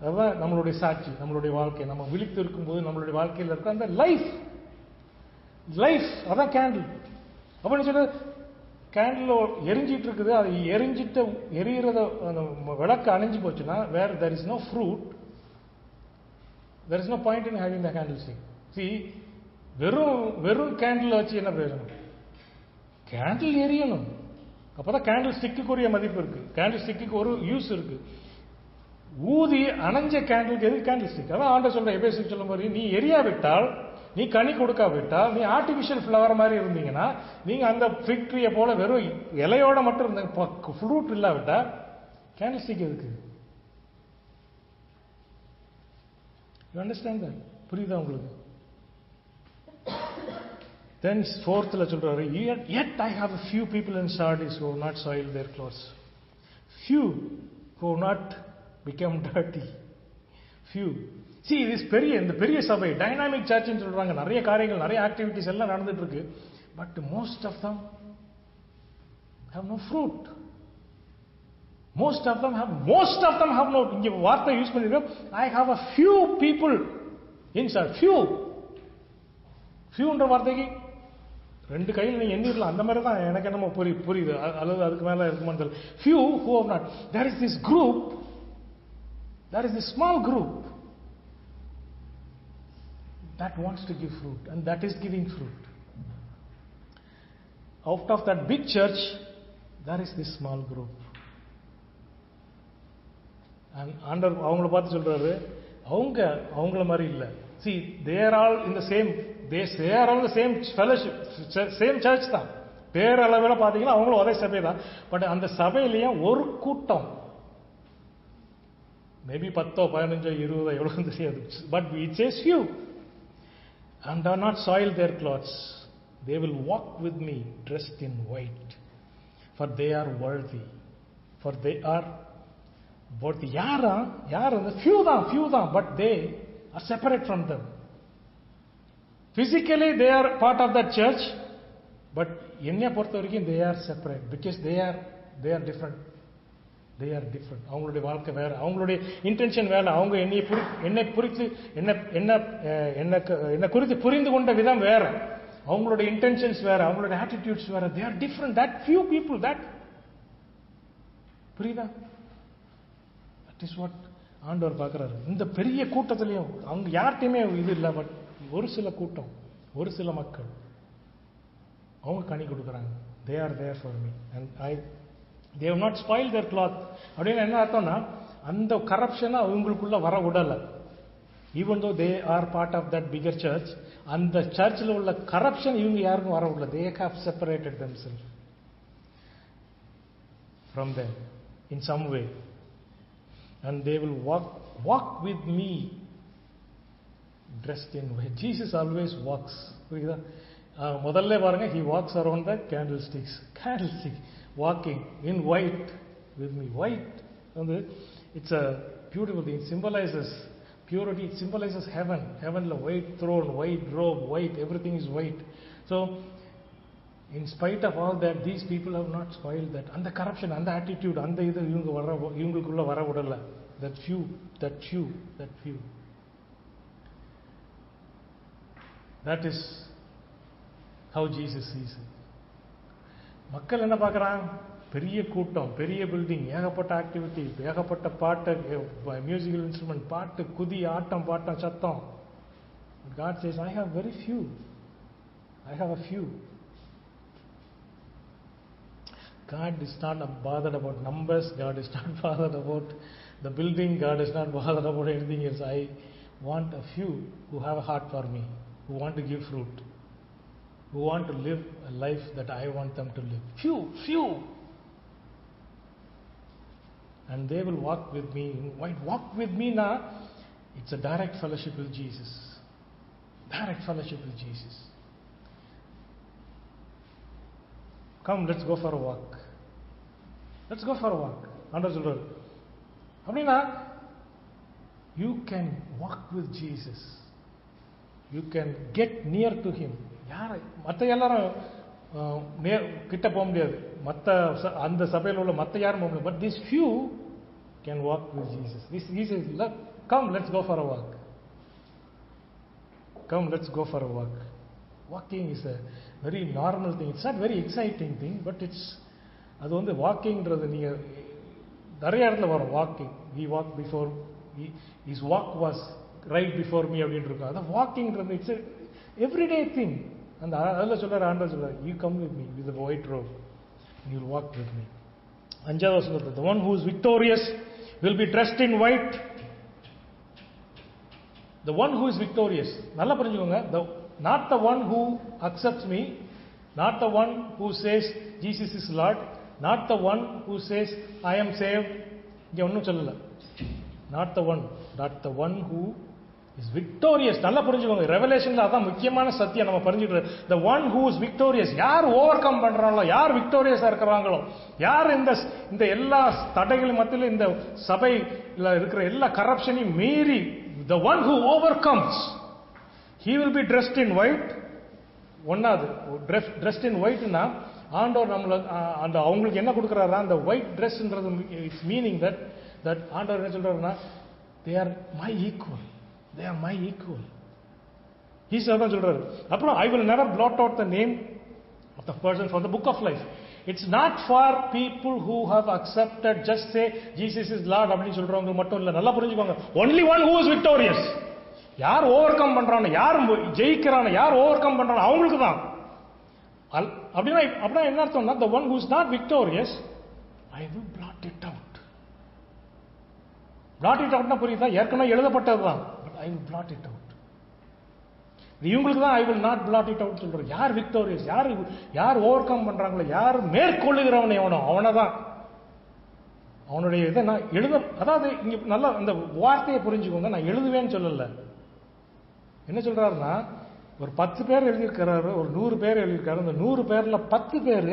அதான் நம்மளுடைய சாட்சி, நம்மளுடைய வாழ்க்கை. நம்ம விழித்து இருக்கும்போது நம்மளுடைய வாழ்க்கையில் இருக்க அந்த லைஃப், அதான் கேண்டில். அப்படின்னு சொல்ல, கேண்டில் எரிஞ்சிட்டு இருக்குது, அது எரியிறத அந்த விளக்கு அணைஞ்சு போச்சுன்னா, வேர் there is no fruit, there is no point in having the candlestick. See, வெறும் கேண்டில் வச்சு என்ன பிரயோஜனம்? கேண்டில் எரியணும், அப்பதான் கேண்டில் ஸ்டிக்குரிய மதிப்பு இருக்கு. கேண்டில் ஸ்டிக்கு ஒரு யூஸ் இருக்கு. ஊதி அணைஞ்ச கேண்டிலுக்கு எது கேண்டில் ஸ்டிக்? அதான் ஆண்டவர் சொல்ற எபேசியர் சொல்லும் போது, நீ எரியாவிட்டால், நீ கனி கொடுக்காவிட்டால், நீ ஆர்டிபிஷியல் ஃபிளவர் மாதிரி இருந்தீங்கன்னா, நீங்க அந்த ஃபிக் ட்ரீயை போல வெறும் இலையோட மட்டும் இருந்த ஃப்ரூட் இல்லாவிட்டா கேண்டில் ஸ்டிக் எதுக்கு? You understand that? புரியுதா உங்களுக்கு? Then fourthல சொல்றாரு, yet I have a few people in Sardis who have not soiled their clothes. Few who have not become dirty. Few. See, இந்த பெரிய சபை டைனாமிக் சர்ச்னு சொல்றாங்க. நிறைய காரியங்கள், நிறைய ஆக்டிவிட்டிஸ் எல்லாம் நடந்துட்டு இருக்கு. But most of them have no fruit. Most of them have no. இங்க வார்த்தை யூஸ் பண்ணிருக்கோம், I have a few people inside. Fewன்ற வார்த்தைக்கு 2 கையில் நீங்க எண்ணிடலாம். அந்த மாதிரி தான் எனக்கு என்னமோ புரியுது. அல்லது அதுக்கு மேல இருக்குமான்னு தெரியல. Few who have not. There is this group. There is this small group. that wants to give fruit, and that is giving fruit. Out of that big church, there is this small group. And ஆண்டவர் அவங்கள பார்த்து சொல்றாரு, அவங்கள மாதிரி இல்லை. See, they are all in the same, they are all the same fellowship, same church தான். பேரளவில் பார்த்தீங்கன்னா அவங்களும் ஒரே சபை தான். பட் அந்த சபையிலேயும் ஒரு கூட்டம், மேபி 10, 15, 20 எவ்வளவு தெரியாது, but it says few, and are not soiled their clothes. They will walk with me dressed in white, for they are worthy. For they are worthy. யார் அந்த few தான், but they are separate from them. Physically they are part of that church, but என்னைய பொறுத்த வரைக்கும் they are separate because they are different. They are different. அவங்களுடைய வாழ்க்கை வேற, அவங்களுடைய இன்டென்ஷன் வேற, அவங்க என்னை குறித்து புரிந்து கொண்ட விதம் வேற, அவங்களுடைய இன்டென்ஷன்ஸ் வேற, அவங்களுடைய ஆட்டிடியூட்ஸ் வேற. they are different. that few people, that புரியுதா? that is what ஆண்டவர் பார்க்கிறாரு. இந்த பெரிய கூட்டத்திலையும் அவங்க யார்கிட்டையுமே இது இல்லை, பட் ஒரு சில கூட்டம், ஒரு சில மக்கள் அவங்க கனி கொடுக்குறாங்க. they are there for me and they have not spoiled their cloth. அப்படின்னு என்ன அர்த்தம்னா, அந்த கரப்ஷனை அவங்களுக்குள்ள வர விடல. Even though they are part of that bigger church, அந்த சர்ச்சில் உள்ள கரப்ஷன் இவங்க யாருக்கும் வர விடல. they have separated themselves from them in some way, and they will walk with me dressed in white. Jesus always walks. புரியுதா? முதல்ல பாருங்க, he walks around the candlestick walking in white with me. White, it's a beautiful thing. It symbolizes purity. It symbolizes heavenly white throne, white robe, white, everything is white. So in spite of all that, these people have not spoiled that. And the corruption, and the attitude, and the இவங்களுக்குள்ள வர விடல. that few. That is how Jesus sees it. மக்கள் என்ன பார்க்குறான்? பெரிய கூட்டம், பெரிய பில்டிங், ஏகப்பட்ட ஆக்டிவிட்டி, ஏகப்பட்ட பாட்டு, மியூசிக்கல் இன்ஸ்ட்ருமெண்ட், பாட்டு, குதி, ஆட்டம், பாட்டம், சத்தம். God says, I have very few. I have a few. God is not bothered about numbers. God is not bothered about the building. God is not bothered about anything else. I want a few who have a heart for me, who want to give fruit, who want to live a life that I want them to live. Few. And they will walk with me. Walk with me now. It's a direct fellowship with Jesus. Direct fellowship with Jesus. Come, let's go for a walk. Let's go for a walk. Andar சொல்றாரு. அப்படின்னா you can walk with Jesus. You can get near to him. மற்ற எல்லாரும் கிட்ட போக முடியாது, மற்ற அந்த சபையில் உள்ள மற்ற யாரும் போக முடியாது. But these few can walk with Jesus. He says, come, let's go for a walk. Come, let's go for a walk. Walking is a very normal thing. It's not very exciting thing, but it's அது வந்து வாக்கிங்கிறது நீங்க நிறைய இடத்துல வரும். Walking, he walked before, his walk was right before me அப்படின்னு இருக்கும். அதான் வாக்கிங்கிறது இட்ஸ் எவ்ரிடே திங். அந்த அதில் சொல்றாரு, ஆண்டவர் சொல்றாரு, you come with me with a white robe and you'll walk with me. அஞ்சாவது வசனத்துல, the one who is victorious will be dressed in white. The one who is victorious, நல்லா புரிஞ்சுக்கோங்க, not the one who accepts me, not the one who says Jesus is Lord, not the one who says I am saved. இங்க ஒன்றும் சொல்லல. not the one who is victorious. நல்லா புரிஞ்சுக்கோங்க, ரெவலேஷன்ல அதான் முக்கியமான சத்தியம் நம்ம புரிஞ்சுக்கிறது. the one who is victorious, யார் ஓவர் கம் பண்றாங்களோ, யார் விக்டோரியஸா இருக்கிறாங்களோ, யார் இந்த எல்லா தடைகள் மத்தியில இந்த சபையில இருக்கிற எல்லா கரப்ஷனையும் மீறி, the one who overcomes, he will be dressed in white. ஒன்னாவது dressed in whiteனா ஆண்டவர் நம்மள அந்த அவங்களுக்கு என்ன கொடுக்குறாரா, அந்த ஒயிட் ட்ரெஸ்ன்றது இட்ஸ் மீனிங் தட் ஆண்டவர் என்ன சொல்றாருன்னா, they are my equal. ஈஸியாக சொல்றாரு. அப்புறம் I will never blot out the name of the person from the book of life. It's not for people who have accepted, just say Jesus is Lord அப்படின்னு சொல்றவங்க மட்டும் இல்ல. நல்லா புரிஞ்சுக்கோங்க, only one who is victorious. யார் ஓவர் கம் பண்றானோ, யார் ஜெயிக்கிறானோ, யார் ஓவர் கம் பண்றானோ அவங்களுக்கு தான். அப்படின்னா என்ன அர்த்தம்னா, the one who is not victorious, I will blot it out. blot it outனா புரியுதா? ஏற்கனவே எழுதப்பட்டது தான், but I will blot it out. இவங்களுக்கு தான் I will not blot it out சொல்றோம். யார் விக்டோரியஸ், யார் ஓவர் கம் பண்றாங்களோ, யார் மேற்கொள்ளுகிறவன் எவனோ அவனை தான், அவனுடைய இதை நான் அதாவது இங்க நல்லா அந்த வார்த்தையை புரிஞ்சுக்கோங்க. நான் எழுதுவேன்னு சொல்லல. என்ன சொல்றாருன்னா, ஒரு 10 பேர் எழுதியிருக்கிறாரு, ஒரு 100 பேர் எழுதியிருக்காரு. அந்த 100 பேர்ல 10 பேர்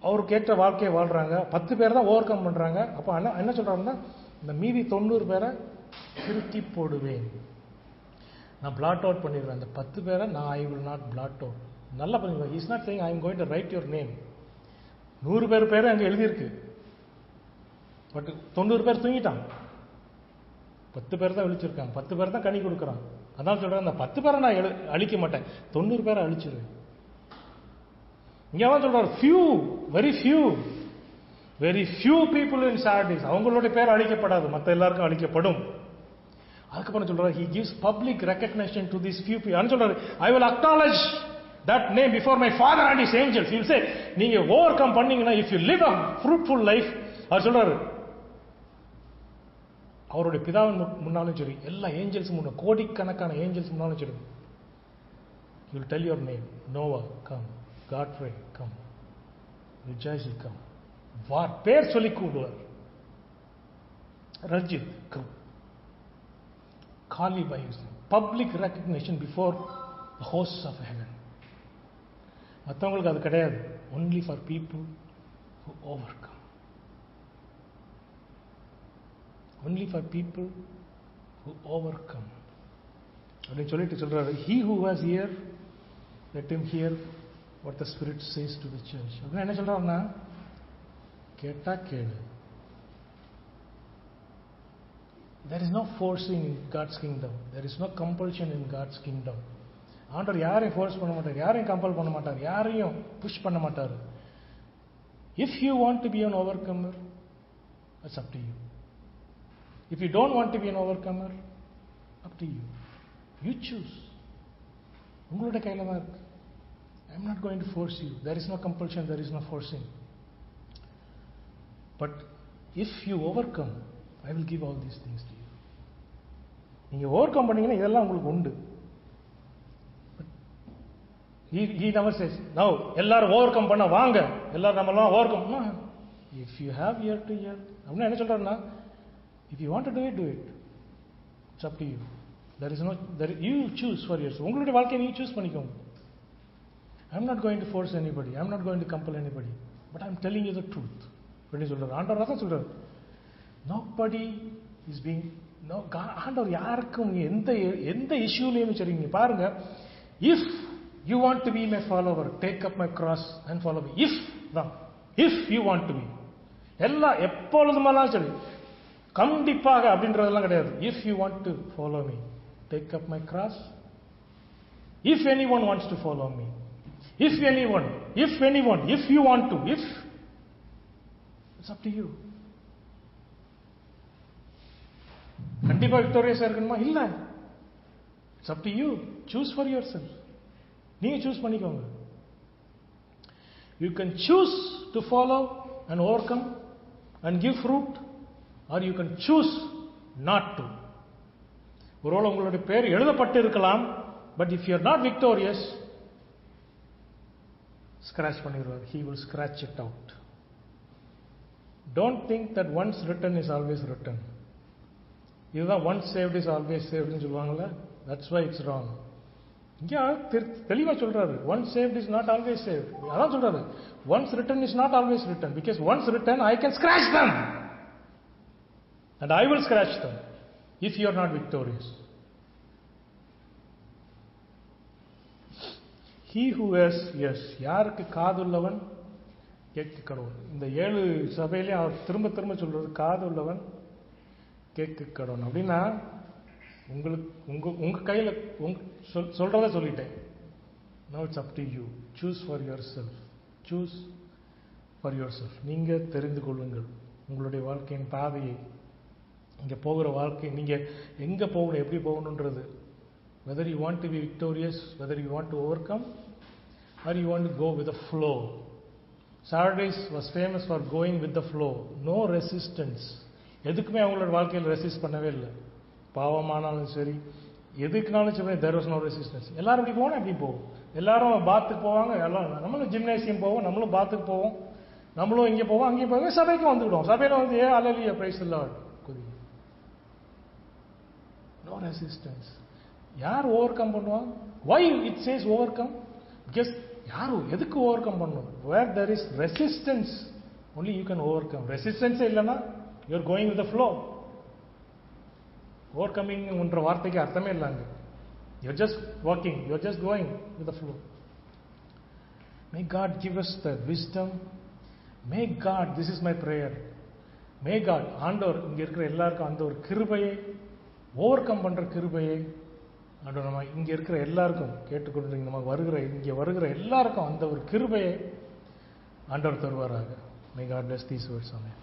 அவருக்கு ஏற்ற வாழ்க்கையை வாழ்றாங்க, 10 பேர் தான் ஓவர் கம் பண்றாங்க. அப்ப என்ன சொல்றாருன்னா, இந்த மீதி 90 பேரை திருத்தி போடுவேன், நான் பிளாட் அவுட் பண்ணிடுவேன். அந்த 10 பேரை நான் I will not blot out. நல்லா பண்ணுவேன். Is not saying I am going to write your name. 100 பேர் பேர் அங்கே எழுதியிருக்கு, பட் 90 பேர் தூங்கிட்டான். 10 பேர் தான் விழிச்சிருக்காங்க, 10 பேர் தான் கனி கொடுக்குறான். அதான் சொல்றேன், அந்த 10 பேரை நான் அழிக்க மாட்டேன், 90 பேரை அழிச்சிருவேன். இங்கதான் சொல்றாரு, few, very few, very few people in Sardis, அவங்களுடைய பேர் அழிக்கப்படாது, மற்ற எல்லாருக்கும் அழிக்கப்படும். அதுக்கப்புறம் சொல்றாரு, he gives public recognition to these few people. சொல்றாரு, I will acknowledge that name before my Father and his angels. He will say, நீங்க ஓவர் கம் பண்ணீங்கன்னா, if you live a fruitful life, அவர் சொல்றாரு, அவருடைய பிதாவின் முன்னாலும் சரி, எல்லா ஏஞ்சல்ஸ் முன்னாலும், கோடிக்கணக்கான ஏஞ்சல்ஸ் முன்னாலும் சரி, he will tell your name. Noah, come. Godfrey, come. Rejoice, come. பேர் சொல்லி கூடுவார். Rajit, come. Call you by his name. Public recognition before the hosts of heaven. மற்றவங்களுக்கு அது கிடையாது. Only for people who overcome. Only for people who overcome. அப்படின்னு சொல்லிட்டு சொல்றாரு, he who was here, let him hear what the Spirit says to the church. அப்படின்னா என்ன சொல்றாருன்னா, கேட்டா கேளு. There is no forcing in God's kingdom. There is no compulsion in God's kingdom. ஆண்டவர் யாரையும் ஃபோர்ஸ் பண்ண மாட்டார், யாரையும் கம்பல் பண்ண மாட்டார், யாரையும் புஷ் பண்ண மாட்டார். If you want to be an overcomer, that's up to you. If you don't want to be an overcomer, up to you. You choose. உங்களுடைய கையில தான் இருக்கு. I am not going to force you. There is no compulsion, there is no forcing. But if you overcome, I will give all these things to you. நீங்க ஓவர்கம் பண்ணீங்கன்னா இதெல்லாம் உங்களுக்கு உண்டு. He never says, now எல்லாரும் ஓவர்கம் பண்ண வாங்க, எல்லாரும் நம்மலாம் overcome. If you have ear to hear, அப்படின்னா என்ன சொல்றாருன்னா, if you want to do it, do it. It's up to you. There is no, you choose for yourself. உங்களுடைய வாழ்க்கையை நீங்க சூஸ் பண்ணிக்கோங்க. I'm not going to force anybody. I'm not going to compel anybody. But I'm telling you the truth. அப்படின்னு சொல்றாரு. ஆண்டவர் தான் சொல்றாரு. Nobody is being, no, ஆண்டவர் யாருக்கும் எந்த இஷ்யூலையும் சரிங்க பாருங்க. If you want to be my follower, take up my cross and follow me. If you want to be, எல்லாம் எப்பொழுதுமானாலும் சரி, கண்டிப்பாக அப்படின்றதெல்லாம் கிடையாது. If you want to follow me, take up my cross. If anyone wants to follow me, if you want to, it's up to you. கண்டிப்பா விக்டோரியஸா இருக்கணுமா? இல்ல. It's up to you. Choose for yourself. நீங்க சூஸ் பண்ணிக்கோங்க. You can choose to follow and overcome and give fruit, or you can choose not to. ஒருவேளை உங்களுடைய பேர் எழுதப்பட்டு இருக்கலாம், but if you are not victorious, scratch பண்ணிடுவார். He will scratch it out. Don't think that once written is always written. இதுதான் once saved is always saved ன்னு சொல்லுவாங்கல்ல, that's why it's wrong. இங்க தெளிவா சொல்றாரு, once saved is not always saved. அதான் சொல்றாரு, once written is not always written, because once written I can scratch them and I will scratch them if you are not victorious. He who has, yes, யாருக்கு காதுள்ளவன் கேட்க கடவுள். இந்த 7 சபையிலே அவர் திரும்ப திரும்ப சொல்றது, காதுள்ளவன் கேட்க கடவுள். அப்படின்னா உங்களுக்கு உங்க கையில சொல்றத சொல்லிட்டேன். Now it's up to you. Choose for yourself. Choose for yourself. நீங்க தெரிந்து கொள்ளுங்கள் உங்களுடைய வாழ்க்கையின் பாதையை. இங்கே போகிற வாழ்க்கை நீங்கள் எங்கே போகணும், எப்படி போகணுன்றது, whether you want to be victorious, whether you want to overcome, or you want to go with the flow. Sardis was famous for going with the flow, no resistance. எதுக்குமே அவங்களோட வாழ்க்கையில் ரெசிஸ்ட் பண்ணவே இல்லை. பாவமானாலும் சரி, எதுக்குனாலும் சரி, there was no resistance. எல்லாரும் இப்படி போனால் எப்படி போகும், எல்லாரும் பாத்துக்கு போவாங்க, எல்லாம் நம்மளும் ஜிம்னேசியம் போவோம், நம்மளும் பாத்துக்கு போவோம், நம்மளும் இங்கே போவோம், அங்கேயும் போவோம், சபைக்கு வந்துவிடுவோம். சபையில் வந்து அல்லேலூயா பிரைஸ் தி லார்ட் குதி. No resistance. யார் ஓவர் கம் பண்ணுவாங்க? why it says overcome? because யாரும் எதுக்கு ஓவர் கம் பண்ணணும்? where there is resistance only you can overcome. Resistance இல்லைன்னா you are going with the flow. overcoming என்ற வார்த்தைக்கு அர்த்தமே இல்லைங்க. you are just walking, you are just going with the flow. may God give us the wisdom. may God, this is my prayer, may God, ஆண்டவர் இங்க இருக்கிற எல்லாருக்கும் அந்த ஒரு கிருபையை, ஓவர் கம் பண்ற கிருபையை ஆண்டவர் நம்ம இங்க இருக்கிற எல்லாருக்கும் கேட்டுக்கொண்டு நமக்கு வருகிற இங்கே வருகிற எல்லாருக்கும் அந்த ஒரு கிருபையை ஆண்டவர் தருவாராக. may God bless these words. Amen.